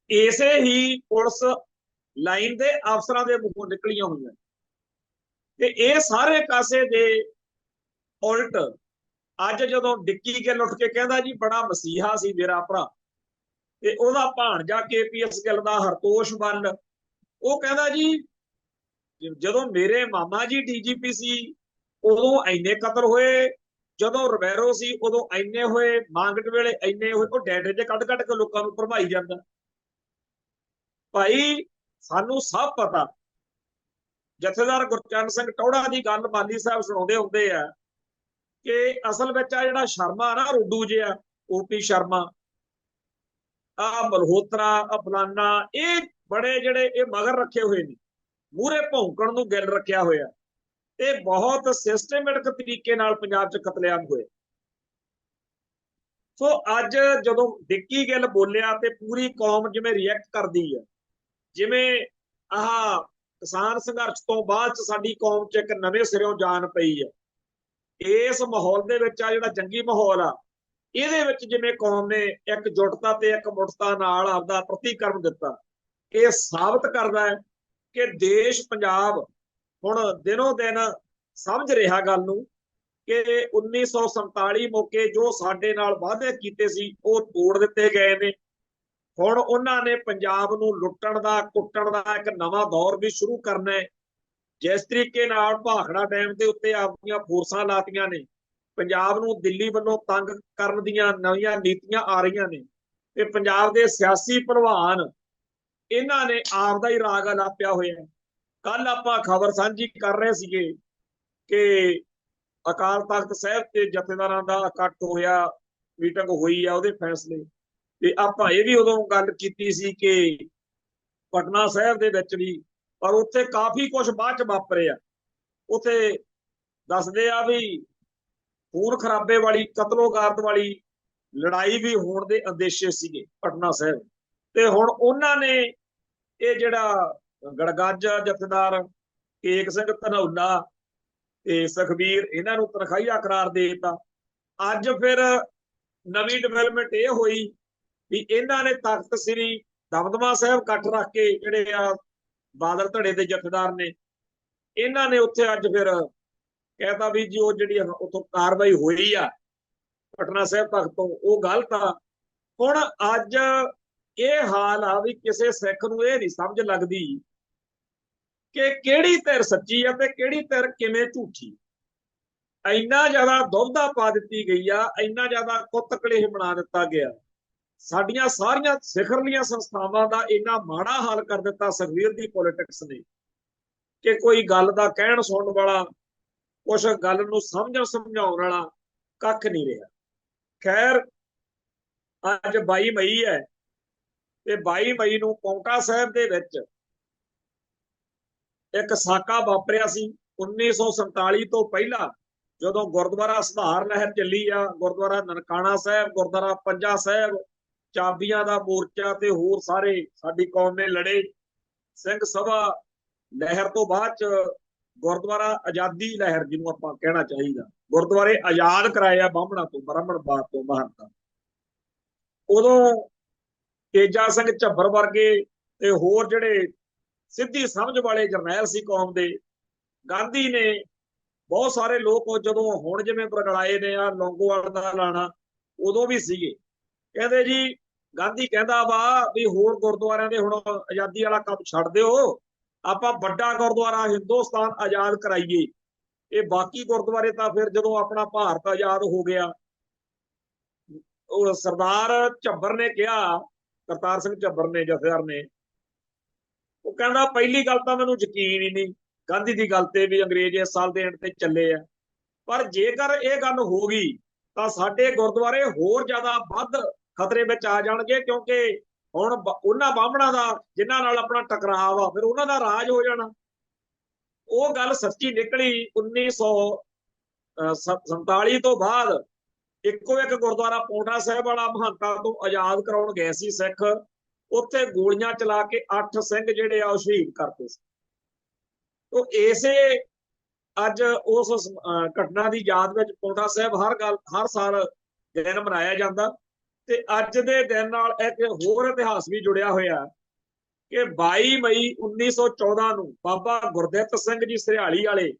ਇਸੇ ਹੀ ਪੁਲਿਸ ਲਾਈਨ ਦੇ ਅਫਸਰਾਂ ਦੇ ਮੂੰਹੋਂ ਨਿਕਲੀਆਂ ਹੋਈਆਂ ਤੇ ਇਹ ਸਾਰੇ ਕਾਸੇ ਦੇ ਉਲਟ ਅੱਜ ਜਦੋਂ ਡਿੱਕੀ ਗਿੱਲ ਉੱਠ ਕੇ ਕਹਿੰਦਾ ਜੀ ਬੜਾ ਮਸੀਹਾ ਸੀ ਮੇਰਾ ਭਰਾ, ਤੇ ਉਹਦਾ ਭਾਣਜਾ ਕੇਪੀਐਸ ਗਿੱਲ ਦਾ ਹਰਤੋਸ਼ ਬੱਲ ਉਹ ਕਹਿੰਦਾ ਜੀ ਜਦੋਂ ਮੇਰੇ ਮਾਮਾ ਜੀ ਡੀਜੀਪੀ ਸੀ ਉਦੋਂ ਇੰਨੇ ਕਤਲ ਹੋਏ, ਜਦੋਂ ਰਵੈਰੋ ਸੀ ਉਦੋਂ ਇੰਨੇ ਹੋਏ, ਮਾਂਗਟ ਵੇਲੇ ਇੰਨੇ ਹੋਏ। ਉਹ ਡੇਟੇ 'ਚ ਕੱਢ ਕੱਢ ਕੇ ਲੋਕਾਂ ਨੂੰ ਭਰਮਾਈ ਜਾਂਦਾ। ਭਾਈ ਸਾਨੂੰ ਸਭ ਪਤਾ, ਜਥੇਦਾਰ ਗੁਰਚਰਨ ਸਿੰਘ ਟੌੜਾ ਦੀ ਗੱਲ ਮਾਲੀ ਸਾਹਿਬ ਸੁਣਾਉਂਦੇ ਹੁੰਦੇ ਆ ਕਿ ਅਸਲ ਵਿੱਚ ਆ ਜਿਹੜਾ ਸ਼ਰਮਾ ਨਾ ਰੁੱਡੂ ਜਿਹਾ ਓਪੀ ਸ਼ਰਮਾ, ਆ ਮਲਹੋਤਰਾ, ਆ ਫਲਾਨਾ, ਇਹ ਬੜੇ ਜਿਹੜੇ ਇਹ ਮਗਰ ਰੱਖੇ ਹੋਏ ਨੇ, ਮੂਹਰੇ ਭੌਂਕਣ ਨੂੰ ਗਿੱਲ ਰੱਖਿਆ ਹੋਇਆ ਤੇ ਬਹੁਤ ਸਿਸਟਮੈਟਿਕ ਤਰੀਕੇ ਨਾਲ ਪੰਜਾਬ 'ਚ ਕਤਲੇਆਮ ਹੋਏ। ਸੋ ਅੱਜ ਜਦੋਂ ਡਿੱਕੀ ਗਿੱਲ ਬੋਲਿਆ ਤੇ ਪੂਰੀ ਕੌਮ ਜਿਵੇਂ ਰਿਐਕਟ ਕਰਦੀ ਹੈ, ਜਿਵੇਂ ਆਹ ਕਿਸਾਨ ਸੰਘਰਸ਼ ਤੋਂ ਬਾਅਦ 'ਚ ਸਾਡੀ ਕੌਮ 'ਚ ਇੱਕ ਨਵੇਂ ਸਿਰਿਓਂ ਜਾਨ ਪਈ ਹੈ, ਇਸ ਮਾਹੌਲ ਦੇ ਵਿੱਚ ਆ ਜਿਹੜਾ ਜੰਗੀ ਮਾਹੌਲ ਆ, ਇਹਦੇ ਵਿੱਚ ਜਿਵੇਂ ਕੌਮ ਨੇ ਇੱਕ ਜੁਟਤਾ ਤੇ ਇੱਕ ਮੁਠਤਾ ਨਾਲ ਆਪਦਾ ਪ੍ਰਤੀਕਰਮ ਦਿੱਤਾ, ਇਹ ਸਾਬਤ ਕਰਦਾ ਹੈ ਕਿ ਦੇਸ਼ ਪੰਜਾਬ ਹੁਣ ਦਿਨੋਂ ਦਿਨ ਸਮਝ ਰਿਹਾ ਗੱਲ ਨੂੰ ਕਿ 1947 ਮੌਕੇ ਜੋ ਸਾਡੇ ਨਾਲ ਵਾਅਦੇ ਕੀਤੇ ਸੀ ਉਹ ਤੋੜ ਦਿੱਤੇ ਗਏ ਨੇ। ਹੁਣ ਉਹਨਾਂ ਨੇ ਪੰਜਾਬ ਨੂੰ ਲੁੱਟਣ ਦਾ ਕੁੱਟਣ ਦਾ ਇੱਕ ਨਵਾਂ ਦੌਰ ਵੀ ਸ਼ੁਰੂ ਕਰਨਾ ਹੈ। ਜਿਸ ਤਰੀਕੇ ਨਾਲ ਭਾਖੜਾ ਡੈਮ ਦੇ ਉੱਤੇ ਆਪਣੀਆਂ ਫੋਰਸਾਂ ਲਾਤੀਆਂ ਨੇ, ਪੰਜਾਬ ਨੂੰ ਦਿੱਲੀ ਵੱਲੋਂ ਤੰਗ ਕਰਨ ਦੀਆਂ ਨਵੀਆਂ ਨੀਤੀਆਂ ਆ ਰਹੀਆਂ ਨੇ ਤੇ ਪੰਜਾਬ ਦੇ ਸਿਆਸੀ ਭਲਵਾਨ ਇਹਨਾਂ ਨੇ ਆਪ ਦਾ ਹੀ ਰਾਗ ਅਲਾਪਿਆ ਹੋਇਆ। ਕੱਲ ਆਪਾਂ ਖਬਰ ਸਾਂਝੀ ਕਰ ਰਹੇ ਸੀਗੇ ਕਿ ਅਕਾਲ ਤਖਤ ਸਾਹਿਬ ਤੇ ਜਥੇਦਾਰਾਂ ਦਾ ਇਕੱਠ ਹੋਇਆ, ਮੀਟਿੰਗ ਹੋਈ ਆ, ਉਹਦੇ ਫੈਸਲੇ ਤੇ ਆਪਾਂ ਇਹ ਵੀ ਉਦੋਂ ਗੱਲ ਕੀਤੀ ਸੀ ਕਿ ਪਟਨਾ ਸਾਹਿਬ ਦੇ ਵਿੱਚ ਵੀ, ਪਰ ਉੱਥੇ ਕਾਫੀ ਕੁਝ ਬਾਅਦ ਚ ਵਾਪਰਿਆ। ਉੱਥੇ ਦੱਸਦੇ ਆ ਵੀ ਖੂਨ ਖਰਾਬੇ ਵਾਲੀ, ਕਤਲੋਗਾਰਤ ਵਾਲੀ ਲੜਾਈ ਵੀ ਹੋਣ ਦੇ ਅੰਦੇਸ਼ੇ ਸੀਗੇ ਪਟਨਾ ਸਾਹਿਬ ਤੇ ਹੁਣ ਉਹਨਾਂ ਨੇ ਇਹ ਜਿਹੜਾ ਗੜਗੱਜ ਜਥੇਦਾਰ ਕੇਕ ਸਿੰਘ ਧਨੌਲਾ ਤੇ ਸੁਖਬੀਰ ਇਹਨਾਂ ਨੂੰ ਤਨਖਾਹੀਆ ਕਰਾਰ ਦੇ ਦਿੱਤਾ। ਅੱਜ ਫਿਰ ਨਵੀਂ ਡਿਵੈਲਪਮੈਂਟ ਇਹ ਹੋਈ ਵੀ ਇਹਨਾਂ ਨੇ ਤਖਤ ਸ੍ਰੀ ਦਮਦਮਾ ਸਾਹਿਬ ਇਕੱਠ ਰੱਖ ਕੇ ਜਿਹੜੇ ਆ ਬਾਦਲ ਧੜੇ ਦੇ ਜਥੇਦਾਰ ਨੇ, ਇਹਨਾਂ ਨੇ ਉੱਥੇ ਅੱਜ ਫਿਰ ਕਹਿਤਾ ਵੀ ਜੀ ਉਹ ਜਿਹੜੀ ਉੱਥੋਂ ਕਾਰਵਾਈ ਹੋਈ ਆ ਪਟਨਾ ਸਾਹਿਬ ਤਖਤ ਤੋਂ ਉਹ ਗਲਤ ਆ। ਹੁਣ ਅੱਜ ਇਹ ਹਾਲ ਆ ਵੀ ਕਿਸੇ ਸਿੱਖ ਨੂੰ ਇਹ ਨਹੀਂ ਸਮਝ ਲੱਗਦੀ ਕਿ ਕਿਹੜੀ ਧਿਰ ਸੱਚੀ ਆ ਤੇ ਕਿਹੜੀ ਧਿਰ ਕਿਵੇਂ ਝੂਠੀ। ਇੰਨਾ ਜ਼ਿਆਦਾ ਦੁਬਦਾ ਪਾ ਦਿੱਤੀ ਗਈ ਆ, ਇੰਨਾ ਜ਼ਿਆਦਾ ਕੁੱਤ ਕਲੇਸ਼ ਬਣਾ ਦਿੱਤਾ ਗਿਆ, ਸਾਡੀਆਂ ਸਾਰੀਆਂ ਸਿਖਰਲੀਆਂ ਸੰਸਥਾਵਾਂ ਦਾ ਇੰਨਾ ਮਾੜਾ ਹਾਲ ਕਰ ਦਿੱਤਾ ਸੁਖਬੀਰ ਦੀ ਪੋਲਿਟਿਕਸ ਨੇ ਕਿ ਕੋਈ ਗੱਲ ਦਾ ਕਹਿਣ ਸੁਣਨ ਵਾਲਾ, ਕੁਛ ਗੱਲ ਨੂੰ ਸਮਝਾਉਣ ਵਾਲਾ ਕੱਖ ਨਹੀਂ ਰਿਹਾ। ਖੈਰ ਅੱਜ 22 ਮਈ ਹੈ ਤੇ 22 ਮਈ ਨੂੰ ਪੌਂਟਾ ਸਾਹਿਬ ਦੇ ਵਿੱਚ ਇੱਕ ਸਾਕਾ ਵਾਪਰਿਆ ਸੀ 1947 ਤੋਂ ਪਹਿਲਾਂ, ਜਦੋਂ ਗੁਰਦੁਆਰਾ ਸੁਧਾਰ ਲਹਿਰ ਚੱਲੀ ਆ, ਗੁਰਦੁਆਰਾ ਨਨਕਾਣਾ ਸਾਹਿਬ, ਗੁਰਦੁਆਰਾ ਪੰਜਾ ਸਾਹਿਬ, ਚਾਬੀਆਂ ਦਾ ਮੋਰਚਾ ਤੇ ਹੋਰ ਸਾਰੇ ਸਾਡੀ ਕੌਮ ਨੇ ਲੜੇ। ਸਿੰਘ ਸਭਾ ਲਹਿਰ ਤੋਂ ਬਾਅਦ ਚ ਗੁਰਦੁਆਰਾ ਆਜ਼ਾਦੀ ਲਹਿਰ ਜਿਹਨੂੰ ਆਪਾਂ ਕਹਿਣਾ ਚਾਹੀਦਾ, ਗੁਰਦੁਆਰੇ ਆਜ਼ਾਦ ਕਰਾਏ ਆ ਬਾਹਮਣਾ ਤੋਂ, ਬ੍ਰਾਹਮਣਵਾਦ ਤੋਂ ਬਾਹਰ ਦਾ। ਉਦੋਂ ਤੇਜਾ ਸਿੰਘ ਝੱਬਰ ਵਰਗੇ ਤੇ ਹੋਰ ਜਿਹੜੇ ਸਿੱਧੀ ਸਮਝ ਵਾਲੇ ਜਰਨੈਲ ਸੀ ਕੌਮ ਦੇ, ਗਾਂਧੀ ਨੇ ਬਹੁਤ ਸਾਰੇ ਲੋਕ ਜਦੋਂ ਹੁਣ ਜਿਵੇਂ ਪ੍ਰਗਟਾਏ ਨੇ ਆ ਲੌਂਗੋਵਾਲ ਦਾ ਲਾਣਾ, ਉਦੋਂ ਵੀ ਸੀਗੇ। ਕਹਿੰਦੇ ਜੀ ਗਾਂਧੀ ਕਹਿੰਦਾ ਵਾ ਵੀ ਹੋਰ ਗੁਰਦੁਆਰਿਆਂ ਦੇ ਹੁਣ ਆਜ਼ਾਦੀ ਵਾਲਾ ਕੰਮ ਛੱਡ ਦਿਓ, ਆਪਾਂ ਵੱਡਾ ਗੁਰਦੁਆਰਾ ਹਿੰਦੁਸਤਾਨ ਆਜ਼ਾਦ ਕਰਾਈਏ। ਇਹ ਬਾਕੀ ਗੁਰਦੁਆਰੇ ਤਾਂ ਫਿਰ ਜਦੋਂ ਆਪਣਾ ਭਾਰਤ ਆਜ਼ਾਦ ਹੋ ਗਿਆ, ਉਹ ਸਰਦਾਰ ਝੱਬਰ ਨੇ ਕਿਹਾ, ਕਰਤਾਰ ਸਿੰਘ ਝੱਬਰ ਨੇ, ਜਥੇਦਾਰ ਨੇ, ਉਹ ਕਹਿੰਦਾ ਪਹਿਲੀ ਗੱਲ ਤਾਂ ਮੈਨੂੰ ਯਕੀਨ ਹੀ ਨਹੀਂ ਗਾਂਧੀ ਦੀ ਗੱਲ ਤੇ ਵੀ ਅੰਗਰੇਜ਼ ਇਸ ਸਾਲ ਦੇ ਐਂਡ ਤੇ ਚੱਲੇ ਆ, ਪਰ ਜੇਕਰ ਇਹ ਗੱਲ ਹੋ ਗਈ ਤਾਂ ਸਾਡੇ ਗੁਰਦੁਆਰੇ ਹੋਰ ਜ਼ਿਆਦਾ ਵੱਧ ਖਤਰੇ ਵਿੱਚ ਆ ਜਾਣਗੇ, ਕਿਉਂਕਿ ਹੁਣ ਉਹਨਾਂ ਬਾਹਮਣਾਂ ਦਾ ਜਿਨ੍ਹਾਂ ਨਾਲ ਆਪਣਾ ਟਕਰਾਅ ਆ ਫਿਰ ਉਹਨਾਂ ਦਾ ਰਾਜ ਹੋ ਜਾਣਾ। ਉਹ ਗੱਲ ਸੱਚੀ ਨਿਕਲੀ। 1947 ਤੋਂ ਬਾਅਦ ਇੱਕੋ ਇੱਕ ਗੁਰਦੁਆਰਾ ਪੌਂਟਾ ਸਾਹਿਬ ਵਾਲਾ ਮਹੰਤਾਂ ਤੋਂ ਆਜ਼ਾਦ ਕਰਾਉਣ ਗਏ ਸੀ ਸਿੱਖ, ਉੱਥੇ ਗੋਲੀਆਂ ਚਲਾ ਕੇ 8 ਸਿੰਘ ਜਿਹੜੇ ਆ ਉਹ ਸ਼ਹੀਦ ਕਰਤੇ ਸੀ। ਤੋਂ ਇਸੇ ਅੱਜ ਉਸ ਘਟਨਾ ਦੀ ਯਾਦ ਵਿੱਚ ਪੌਂਟਾ ਸਾਹਿਬ ਹਰ ਸਾਲ ਦਿਨ ਮਨਾਇਆ ਜਾਂਦਾ ਤੇ ਅੱਜ ਦੇ ਦਿਨ ਨਾਲ ਇੱਕ ਹੋਰ ਇਤਿਹਾਸ ਵੀ ਜੁੜਿਆ ਹੋਇਆ ਕਿ 22 ਮਈ 1914 ਨੂੰ ਬਾਬਾ ਗੁਰਦਿੱਤ ਸਿੰਘ ਜੀ ਸਰਿਆਲੀ ਵਾਲੇ,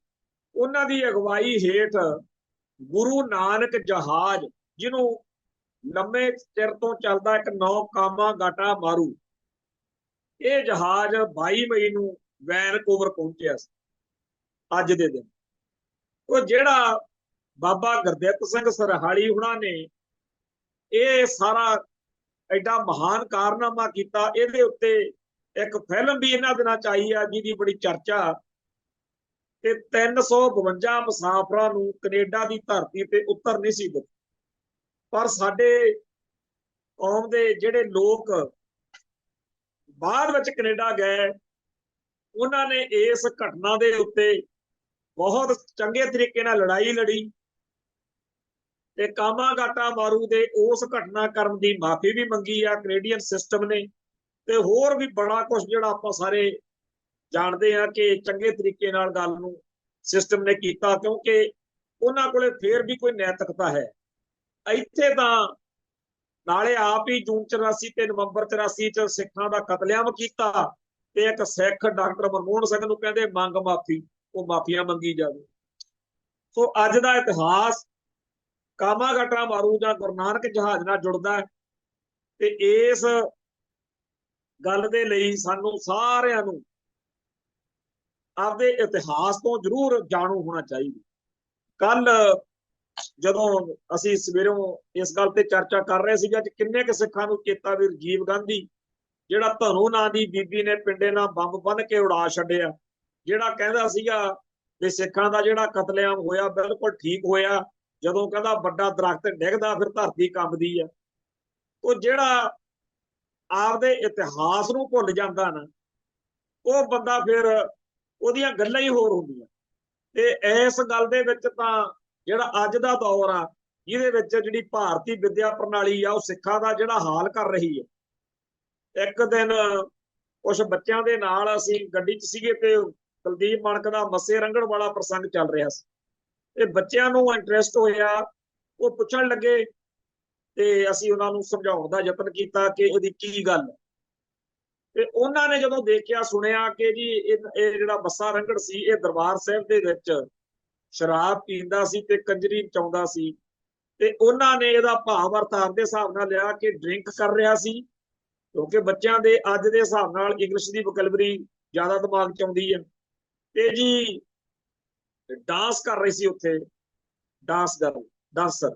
ਉਹਨਾਂ ਦੀ ਅਗਵਾਈ ਹੇਠ ਗੁਰੂ ਨਾਨਕ ਜਹਾਜ਼, ਜਿਹਨੂੰ ਲੰਮੇ ਚਿਰ ਤੋਂ ਚੱਲਦਾ ਇੱਕ ਨੌ ਕਾਮਾ ਗਾਟਾ ਮਾਰੂ, ਇਹ ਜਹਾਜ਼ 22 ਮਈ ਨੂੰ ਵੈਨਕੂਵਰ ਪਹੁੰਚਿਆ ਸੀ ਅੱਜ ਦੇ ਦਿਨ। ਉਹ ਜਿਹੜਾ ਬਾਬਾ ਗੁਰਦਿੱਤ ਸਿੰਘ ਸਰਹਾਲੀ ਹੁਣਾਂ ਨੇ ਇਹ ਸਾਰਾ ਐਡਾ ਮਹਾਨ ਕਾਰਨਾਮਾ ਕੀਤਾ, ਇਹਦੇ ਉੱਤੇ ਇੱਕ ਫਿਲਮ ਵੀ ਇਹਨਾਂ ਦਿਨਾਂ ਚ ਆਈ ਆ ਜਿਹਦੀ ਬੜੀ ਚਰਚਾ, ਤੇ 352 ਮੁਸਾਫਰਾਂ ਨੂੰ ਕੈਨੇਡਾ ਦੀ ਧਰਤੀ ਤੇ ਉਤਰ ਨਹੀਂ ਸੀ ਦਿੱਤਾ। ਪਰ ਸਾਡੇ ਕੌਮ ਦੇ ਜਿਹੜੇ ਲੋਕ ਬਾਅਦ ਵਿੱਚ ਕੈਨੇਡਾ ਗਏ, ਉਹਨਾਂ ਨੇ ਇਸ ਘਟਨਾ ਦੇ ਉੱਤੇ ਬਹੁਤ ਚੰਗੇ ਤਰੀਕੇ ਨਾਲ ਲੜਾਈ ਲੜੀ ਤੇ ਕਾਮਾਗਾਟਾ ਮਾਰੂ ਦੇ ਉਸ ਘਟਨਾਕ੍ਰਮ ਦੀ ਮਾਫੀ ਵੀ ਮੰਗੀ ਆ ਕੈਨੇਡੀਅਨ ਸਿਸਟਮ ਨੇ। ਤੇ ਹੋਰ ਵੀ ਬੜਾ ਕੁਝ ਜਿਹੜਾ ਆਪਾਂ ਸਾਰੇ ਜਾਣਦੇ ਆ ਕਿ ਚੰਗੇ ਤਰੀਕੇ ਨਾਲ ਗੱਲ ਨੂੰ ਸਿਸਟਮ ਨੇ ਕੀਤਾ, ਕਿਉਂਕਿ ਉਹਨਾਂ ਕੋਲੇ ਫੇਰ ਵੀ ਕੋਈ ਨੈਤਿਕਤਾ ਹੈ। ਇੱਥੇ ਤਾਂ ਨਾਲੇ ਆਪ ਹੀ ਜੂਨ 84 ਤੇ ਨਵੰਬਰ 84 ਚ ਸਿੱਖਾਂ ਦਾ ਕਤਲੇਆਮ ਕੀਤਾ, ਤੇ ਇੱਕ ਸਿੱਖ ਡਾਕਟਰ ਮਨਮੋਹਨ ਸਿੰਘ ਨੂੰ ਕਹਿੰਦੇ ਮੰਗ ਮਾਫੀ, ਉਹ ਮਾਫੀਆਂ ਮੰਗੀ ਜਾਵੇ। ਸੋ ਅੱਜ ਦਾ ਇਤਿਹਾਸ ਕਾਮਾਗਾਟਾ ਮਾਰੂ ਜਾਂ ਗੁਰੂ ਨਾਨਕ ਜਹਾਜ਼ ਨਾਲ ਜੁੜਦਾ ਹੈ, ਤੇ ਇਸ ਗੱਲ ਦੇ ਲਈ ਸਾਨੂੰ ਸਾਰਿਆਂ ਨੂੰ ਆਪਦੇ ਇਤਿਹਾਸ ਤੋਂ ਜ਼ਰੂਰ ਜਾਣੂ ਹੋਣਾ ਚਾਹੀਦਾ। ਕੱਲ ਜਦੋਂ ਅਸੀਂ ਸਵੇਰੋਂ ਇਸ ਗੱਲ ਤੇ ਚਰਚਾ ਕਰ ਰਹੇ ਸੀਗੇ, ਅੱਜ ਕਿੰਨੇ ਕੁ ਸਿੱਖਾਂ ਨੂੰ ਚੇਤਾ ਵੀ ਰਾਜੀਵ ਗਾਂਧੀ ਜਿਹੜਾ ਧਨੂ ਨਾਂ ਦੀ ਬੀਬੀ ਨੇ ਪਿੰਡੇ ਨਾਲ ਬੰਬ ਬੰਨ ਕੇ ਉਡਾ ਛੱਡਿਆ, ਜਿਹੜਾ ਕਹਿੰਦਾ ਸੀਗਾ ਵੀ ਸਿੱਖਾਂ ਦਾ ਜਿਹੜਾ ਕਤਲੇਆਮ ਹੋਇਆ ਬਿਲਕੁਲ ਠੀਕ ਹੋਇਆ, ਜਦੋਂ ਕਹਿੰਦਾ ਵੱਡਾ ਦਰਖਤ ਡਿੱਗਦਾ ਫਿਰ ਧਰਤੀ ਕੰਬਦੀ ਆ। ਉਹ ਜਿਹੜਾ ਆਪਦੇ ਇਤਿਹਾਸ ਨੂੰ ਭੁੱਲ ਜਾਂਦਾ ਨਾ, ਉਹ ਬੰਦਾ ਫਿਰ ਉਹਦੀਆਂ ਗੱਲਾਂ ਹੀ ਹੋਰ ਹੁੰਦੀਆਂ। ਤੇ ਇਸ ਗੱਲ ਦੇ ਵਿੱਚ ਤਾਂ ਜਿਹੜਾ ਅੱਜ ਦਾ ਦੌਰ ਆ, ਜਿਹਦੇ ਵਿੱਚ ਜਿਹੜੀ ਭਾਰਤੀ ਵਿਦਿਆ ਪ੍ਰਣਾਲੀ ਆ ਉਹ ਸਿੱਖਾਂ ਦਾ ਜਿਹੜਾ ਹਾਲ ਕਰ ਰਹੀ ਹੈ। ਇੱਕ ਦਿਨ ਕੁਝ ਬੱਚਿਆਂ ਦੇ ਨਾਲ ਅਸੀਂ ਗੱਡੀ 'ਚ ਸੀਗੇ ਤੇ ਕੁਲਦੀਪ ਮਾਣਕ ਦਾ ਮੱਸੇ ਰੰਗਣ ਵਾਲਾ ਪ੍ਰਸੰਗ ਚੱਲ ਰਿਹਾ ਸੀ, ਤੇ ਬੱਚਿਆਂ ਨੂੰ ਇੰਟਰਸਟ ਹੋਇਆ, ਉਹ ਪੁੱਛਣ ਲੱਗੇ ਤੇ ਅਸੀਂ ਉਹਨਾਂ ਨੂੰ ਸਮਝਾਉਣ ਦਾ ਯਤਨ ਕੀਤਾ ਕਿ ਉਹਦੀ ਕੀ ਗੱਲ। ਤੇ ਉਹਨਾਂ ਨੇ ਜਦੋਂ ਦੇਖਿਆ ਸੁਣਿਆ ਕਿ ਜੀ ਇਹ ਜਿਹੜਾ ਮੱਸਾ ਰੰਗੜ ਸੀ ਇਹ ਦਰਬਾਰ ਸਾਹਿਬ ਦੇ ਵਿੱਚ ਸ਼ਰਾਬ ਪੀਂਦਾ ਸੀ ਤੇ ਕੰਜਰੀ ਨਚਾਉਂਦਾ ਸੀ, ਤੇ ਉਹਨਾਂ ਨੇ ਇਹਦਾ ਭਾਵ ਅਰਥ ਆਪਦੇ ਹਿਸਾਬ ਨਾਲ ਲਿਆ ਕਿ ਡਰਿੰਕ ਕਰ ਰਿਹਾ ਸੀ, ਕਿਉਂਕਿ ਬੱਚਿਆਂ ਦੇ ਅੱਜ ਦੇ ਹਿਸਾਬ ਨਾਲ ਇੰਗਲਿਸ਼ ਦੀ ਵੋਕੈਬਲਰੀ ਜ਼ਿਆਦਾ ਦਿਮਾਗ 'ਚ ਆਉਂਦੀ ਹੈ। ਤੇ ਜੀ ਡਾਂਸ ਕਰ ਰਹੀ ਸੀ ਉੱਥੇ, ਡਾਂਸਰ।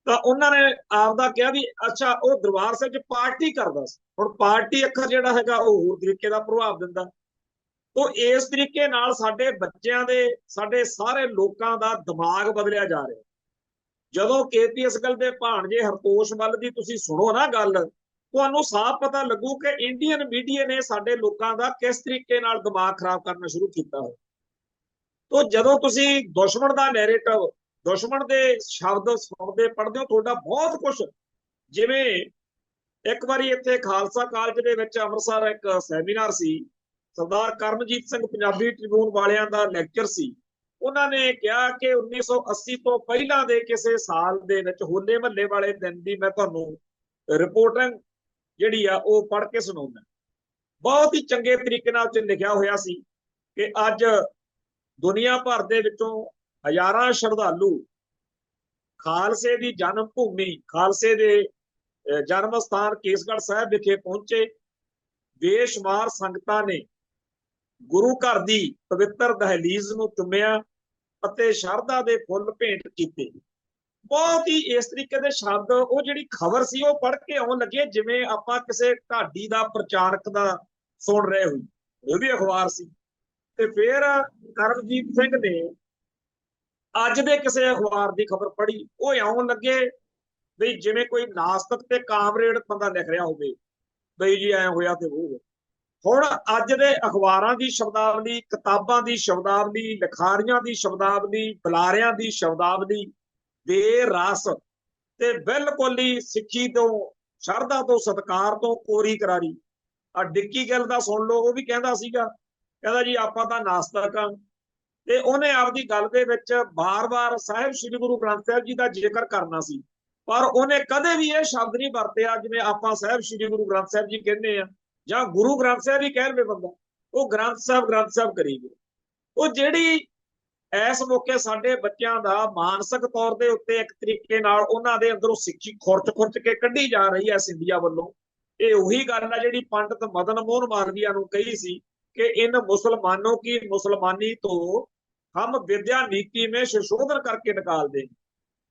ਤਾਂ ਉਹਨਾਂ ਨੇ ਆਪਦਾ ਕਿਹਾ ਵੀ ਅੱਛਾ ਉਹ ਦਰਬਾਰ ਸਾਹਿਬ 'ਚ ਪਾਰਟੀ ਕਰਦਾ ਸੀ। ਹੁਣ ਪਾਰਟੀ ਅੱਖਰ ਜਿਹੜਾ ਹੈਗਾ ਉਹ ਹੋਰ ਤਰੀਕੇ ਦਾ ਪ੍ਰਭਾਵ ਦਿੰਦਾ। ਉਹ ਇਸ ਤਰੀਕੇ ਨਾਲ ਸਾਡੇ ਬੱਚਿਆਂ ਦੇ, ਸਾਡੇ ਸਾਰੇ ਲੋਕਾਂ ਦਾ ਦਿਮਾਗ ਬਦਲਿਆ ਜਾ ਰਿਹਾ। ਜਦੋਂ ਕੇਪੀਐਸ ਗੱਲ ਦੇ ਭਾਣਜੇ ਹਰਤੋਸ਼ ਵੱਲ ਦੀ ਤੁਸੀਂ ਸੁਣੋ ਨਾ ਗੱਲ, ਤੁਹਾਨੂੰ ਸਾਫ਼ ਪਤਾ ਲੱਗੂ ਕਿ ਇੰਡੀਅਨ ਮੀਡੀਆ ਨੇ ਸਾਡੇ ਲੋਕਾਂ ਦਾ ਕਿਸ ਤਰੀਕੇ ਨਾਲ ਦਿਮਾਗ ਖਰਾਬ ਕਰਨਾ ਸ਼ੁਰੂ ਕੀਤਾ ਹੈ। ਤੋਂ ਜਦੋਂ ਤੁਸੀਂ ਦੁਸ਼ਮਣ ਦਾ ਨੈਰੇਟਿਵ, ਦੁਸ਼ਮਣ ਦੇ ਸ਼ਬਦ ਸੁਣਦੇ ਪੜ੍ਹਦੇ ਹੋ, ਤੁਹਾਡਾ ਬਹੁਤ ਕੁਝ, ਜਿਵੇਂ ਇੱਕ ਵਾਰੀ ਇੱਥੇ ਖਾਲਸਾ ਕਾਲਜ ਦੇ ਵਿੱਚ ਅੰਮ੍ਰਿਤਸਰ ਇੱਕ ਸੈਮੀਨਾਰ ਸੀ, ਸਰਦਾਰ ਕਰਮਜੀਤ ਸਿੰਘ ਪੰਜਾਬੀ ਟ੍ਰਿਬਿਊਨ ਵਾਲਿਆਂ ਦਾ ਲੈਕਚਰ ਸੀ। ਉਹਨਾਂ ਨੇ ਕਿਹਾ ਕਿ 1980 ਤੋਂ ਪਹਿਲਾਂ ਦੇ ਕਿਸੇ ਸਾਲ ਦੇ ਵਿੱਚ ਹੋਲੇ ਮਹੱਲੇ ਵਾਲੇ ਦਿਨ ਦੀ ਮੈਂ ਤੁਹਾਨੂੰ ਰਿਪੋਰਟਿੰਗ ਜਿਹੜੀ ਆ ਉਹ ਪੜ੍ਹ ਕੇ ਸੁਣਾਉਂਦਾ। ਬਹੁਤ ਹੀ ਚੰਗੇ ਤਰੀਕੇ ਨਾਲ ਉੱਥੇ ਲਿਖਿਆ ਹੋਇਆ ਸੀ ਕਿ ਅੱਜ ਦੁਨੀਆ ਭਰ ਦੇ ਵਿੱਚੋਂ ਹਜ਼ਾਰਾਂ ਸ਼ਰਧਾਲੂ ਖਾਲਸੇ ਦੀ ਜਨਮ ਭੂਮੀ, ਖਾਲਸੇ ਦੇ ਜਨਮ ਸਥਾਨ ਕੇਸਗੜ੍ਹ ਸਾਹਿਬ ਵਿਖੇ ਪਹੁੰਚੇ। ਬੇਸ਼ੁਮਾਰ ਸੰਗਤਾਂ ਨੇ ਗੁਰੂ ਘਰ ਦੀ ਪਵਿੱਤਰ ਦਹਲੀਜ਼ ਨੂੰ ਚੁੰਮਿਆ ਅਤੇ ਸ਼ਰਧਾ ਦੇ ਫੁੱਲ ਭੇਂਟ ਕੀਤੇ। ਬਹੁਤ ਹੀ ਇਸ ਤਰੀਕੇ ਦੇ ਸ਼ਬਦ, ਉਹ ਜਿਹੜੀ ਖਬਰ ਸੀ ਉਹ ਪੜ੍ਹ ਕੇ ਆਉਣ ਲੱਗੇ ਜਿਵੇਂ ਆਪਾਂ ਕਿਸੇ ਢਾਡੀ ਦਾ ਪ੍ਰਚਾਰਕ ਦਾ ਸੁਣ ਰਹੇ ਹੋਈ। ਇਹ ਵੀ ਅਖਬਾਰ ਸੀ। ਤੇ ਫਿਰ ਕਰਮਜੀਤ ਸਿੰਘ ਨੇ ਅੱਜ ਦੇ ਕਿਸੇ ਅਖਬਾਰ ਦੀ ਖਬਰ ਪੜ੍ਹੀ, ਉਹ ਆਉਣ ਲੱਗੇ ਵੀ ਜਿਵੇਂ ਕੋਈ ਨਾਸਤਕ ਤੇ ਕਾਮਰੇਡ ਬੰਦਾ ਲਿਖ ਰਿਹਾ ਹੋਵੇ, ਬਈ ਜੀ ਐ ਹੋਇਆ ਤੇ ਉਹ। ਹੁਣ ਅੱਜ ਦੇ ਅਖਬਾਰਾਂ ਦੀ ਸ਼ਬਦਾਵਲੀ, ਕਿਤਾਬਾਂ ਦੀ ਸ਼ਬਦਾਵਲੀ, ਲਿਖਾਰੀਆਂ ਦੀ ਸ਼ਬਦਾਵਲੀ, ਬੁਲਾਰਿਆਂ ਦੀ ਸ਼ਬਦਾਵਲੀ ਬੇਰਸ ਤੇ ਬਿਲਕੁਲ ਹੀ ਸਿੱਖੀ ਤੋਂ, ਸ਼ਰਧਾ ਤੋਂ, ਸਤਿਕਾਰ ਤੋਂ ਕੋਰੀ ਕਰਾਰੀ। ਆ ਡਿੱਕੀ ਗਿੱਲ ਦਾ ਸੁਣ ਲਓ, ਉਹ ਵੀ ਕਹਿੰਦਾ ਸੀਗਾ, ਕਹਿੰਦਾ ਜੀ ਆਪਾਂ ਤਾਂ ਨਾਸਤਕ ਆ। ਤੇ ਉਹਨੇ ਆਪਦੀ ਗੱਲ ਦੇ ਵਿੱਚ ਬਾਰ-ਬਾਰ ਸਾਹਿਬ ਸ੍ਰੀ ਗੁਰੂ ਗ੍ਰੰਥ ਸਾਹਿਬ ਜੀ ਦਾ ਜ਼ਿਕਰ ਕਰਨਾ ਸੀ। ਪਰ ਉਹਨੇ ਕਦੇ ਵੀ ਇਹ ਸ਼ਬਦ ਨਹੀਂ ਵਰਤਿਆ ਜਿਵੇਂ ਆਪਾਂ ਸਾਹਿਬ ਸ੍ਰੀ ਗੁਰੂ ਗ੍ਰੰਥ ਸਾਹਿਬ ਜੀ ਕਹਿੰਦੇ ਆ, ਜਾਂ ਗੁਰੂ ਗ੍ਰੰਥ ਸਾਹਿਬ ਹੀ ਕਹਿ ਲਵੇ ਬੰਦਾ, ਉਹ ਗ੍ਰੰਥ ਸਾਹਿਬ ਕਰੀ ਗਏ। ਉਹ ਜਿਹੜੀ ਇਸ ਮੌਕੇ ਸਾਡੇ ਬੱਚਿਆਂ ਦਾ ਮਾਨਸਿਕ ਤੌਰ ਦੇ ਉੱਤੇ ਇੱਕ ਤਰੀਕੇ ਨਾਲ ਉਹਨਾਂ ਦੇ ਅੰਦਰੋਂ ਸਿੱਖੀ ਖੁਰਚ ਕੇ ਕੱਢੀ ਜਾ ਰਹੀ ਹੈ ਇੰਡੀਆ ਵੱਲੋਂ। ਇਹ ਉਹੀ ਗੱਲ ਹੈ ਜਿਹੜੀ ਪੰਡਤ ਮਦਨ ਮੋਹਨ ਮਾਲਵੀਆ ਨੂੰ ਕਹੀ ਸੀ ਕਿ ਇਨ ਮੁਸਲਮਾਨों की मुसलमानी तो हम विद्या नीति में संशोधन करके निकाल देंगे।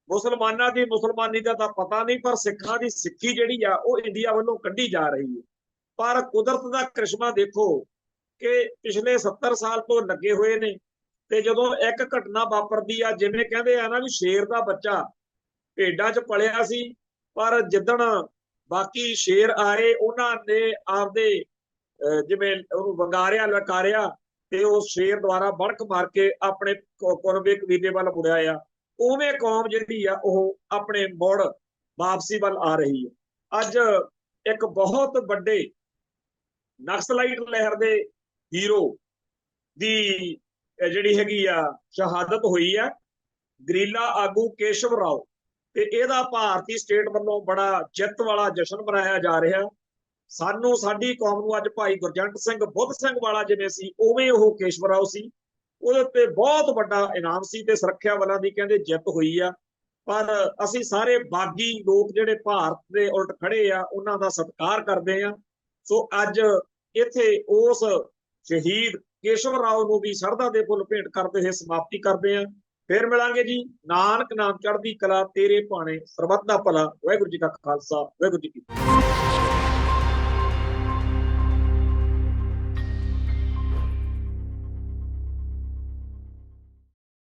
ਮੁਸਲਮਾਨਾਂ ਦੀ ਮੁਸਲਮਾਨੀ ਦਾ ਤਾਂ ਪਤਾ ਨਹੀਂ, ਪਰ ਸਿੱਖਾਂ ਦੀ ਸਿੱਖੀ ਜਿਹੜੀ ਆ ਉਹ ਇੰਡੀਆ ਵੱਲੋਂ ਕੱਢੀ ਜਾ ਰਹੀ ਹੈ। ਪਰ ਕੁਦਰਤ ਦਾ ਕ੍ਰਿਸ਼ਮਾ ਦੇਖੋ ਕਿ ਪਿਛਲੇ 70 ਸਾਲ ਤੋਂ ਲੱਗੇ ਹੋਏ ਨੇ, ਤੇ ਜਦੋਂ ਇੱਕ ਘਟਨਾ ਵਾਪਰਦੀ ਆ, ਜਿਵੇਂ ਕਹਿੰਦੇ ਆ ਨਾ ਵੀ ਸ਼ੇਰ ਦਾ ਬੱਚਾ ਭੇਡਾਂ 'ਚ ਪਲਿਆ ਸੀ, ਪਰ ਜਿੱਦਣ ਬਾਕੀ ਸ਼ੇਰ ਆਏ ਉਹਨਾਂ ਨੇ ਆਪਦੇ ਜਿਵੇਂ ਉਹਨੂੰ ਵੰਗਾਰਿਆ ਲਕਾਰਿਆ, ਤੇ ਉਹ ਸ਼ੇਰ ਦੁਆਰਾ ਬੜਕ ਮਾਰ ਕੇ ਆਪਣੇ ਕੁਰਬੇ ਕਬੀਲੇ ਵੱਲ ਮੁੜਿਆ ਆ। ਉਵੇਂ ਕੌਮ ਜਿਹੜੀ ਆ ਉਹ ਆਪਣੇ ਮੁੜ ਵਾਪਸੀ ਵੱਲ ਆ ਰਹੀ ਹੈ। ਅੱਜ ਇੱਕ ਬਹੁਤ ਵੱਡੇ ਨਕਸਲਾਈਟ ਲਹਿਰ ਦੇ ਹੀਰੋ ਦੀ ਜਿਹੜੀ ਹੈਗੀ ਆ ਸ਼ਹਾਦਤ ਹੋਈ ਆ, ਗਰੀਲਾ ਆਗੂ ਕੇਸ਼ਵ ਰਾਓ, ਤੇ ਇਹਦਾ ਭਾਰਤੀ ਸਟੇਟ ਵੱਲੋਂ ਬੜਾ ਜਿੱਤ ਵਾਲਾ ਜਸ਼ਨ ਮਨਾਇਆ ਜਾ ਰਿਹਾ। ਸਾਨੂੰ ਸਾਡੀ ਕੌਮ ਨੂੰ ਅੱਜ ਭਾਈ ਗੁਰਜੰਟ ਸਿੰਘ ਬੁੱਧ ਸਿੰਘ ਵਾਲਾ ਜਿਵੇਂ ਸੀ, ਉਵੇਂ ਉਹ ਕੇਸ਼ਵ ਰਾਓ ਸੀ। ਉਹਦੇ ਉੱਤੇ ਬਹੁਤ ਵੱਡਾ ਇਨਾਮ ਸੀ ਤੇ ਸੁਰੱਖਿਆ ਵਾਲਾਂ ਦੀ ਕਹਿੰਦੇ ਜਿੱਤ ਹੋਈ ਆ। ਪਰ ਅਸੀਂ ਸਾਰੇ ਬਾਗੀ ਲੋਕ ਜਿਹੜੇ ਭਾਰਤ ਦੇ ਉਲਟ ਖੜੇ ਆ, ਉਹਨਾਂ ਦਾ ਸਤਿਕਾਰ ਕਰਦੇ ਆ। ਸੋ ਅੱਜ ਇੱਥੇ ਉਸ ਸ਼ਹੀਦ ਕੇਸ਼ਵ ਰਾਓ ਨੂੰ ਵੀ ਸ਼ਰਧਾ ਦੇ ਫੁੱਲ ਭੇਂਟ ਕਰਦੇ ਹੋਏ ਸਮਾਪਤੀ ਕਰਦੇ ਆ। ਫਿਰ ਮਿਲਾਂਗੇ ਜੀ। ਨਾਨਕ ਨਾਮ ਚੜ੍ਹਦੀ ਕਲਾ, ਤੇਰੇ ਭਾਣੇ ਸਰਬੱਤ ਦਾ ਭਲਾ। ਵਾਹਿਗੁਰੂ ਜੀ ਕਾ ਖਾਲਸਾ, ਵਾਹਿਗੁਰੂ ਜੀ ਕੀ ਫਤਿਹ।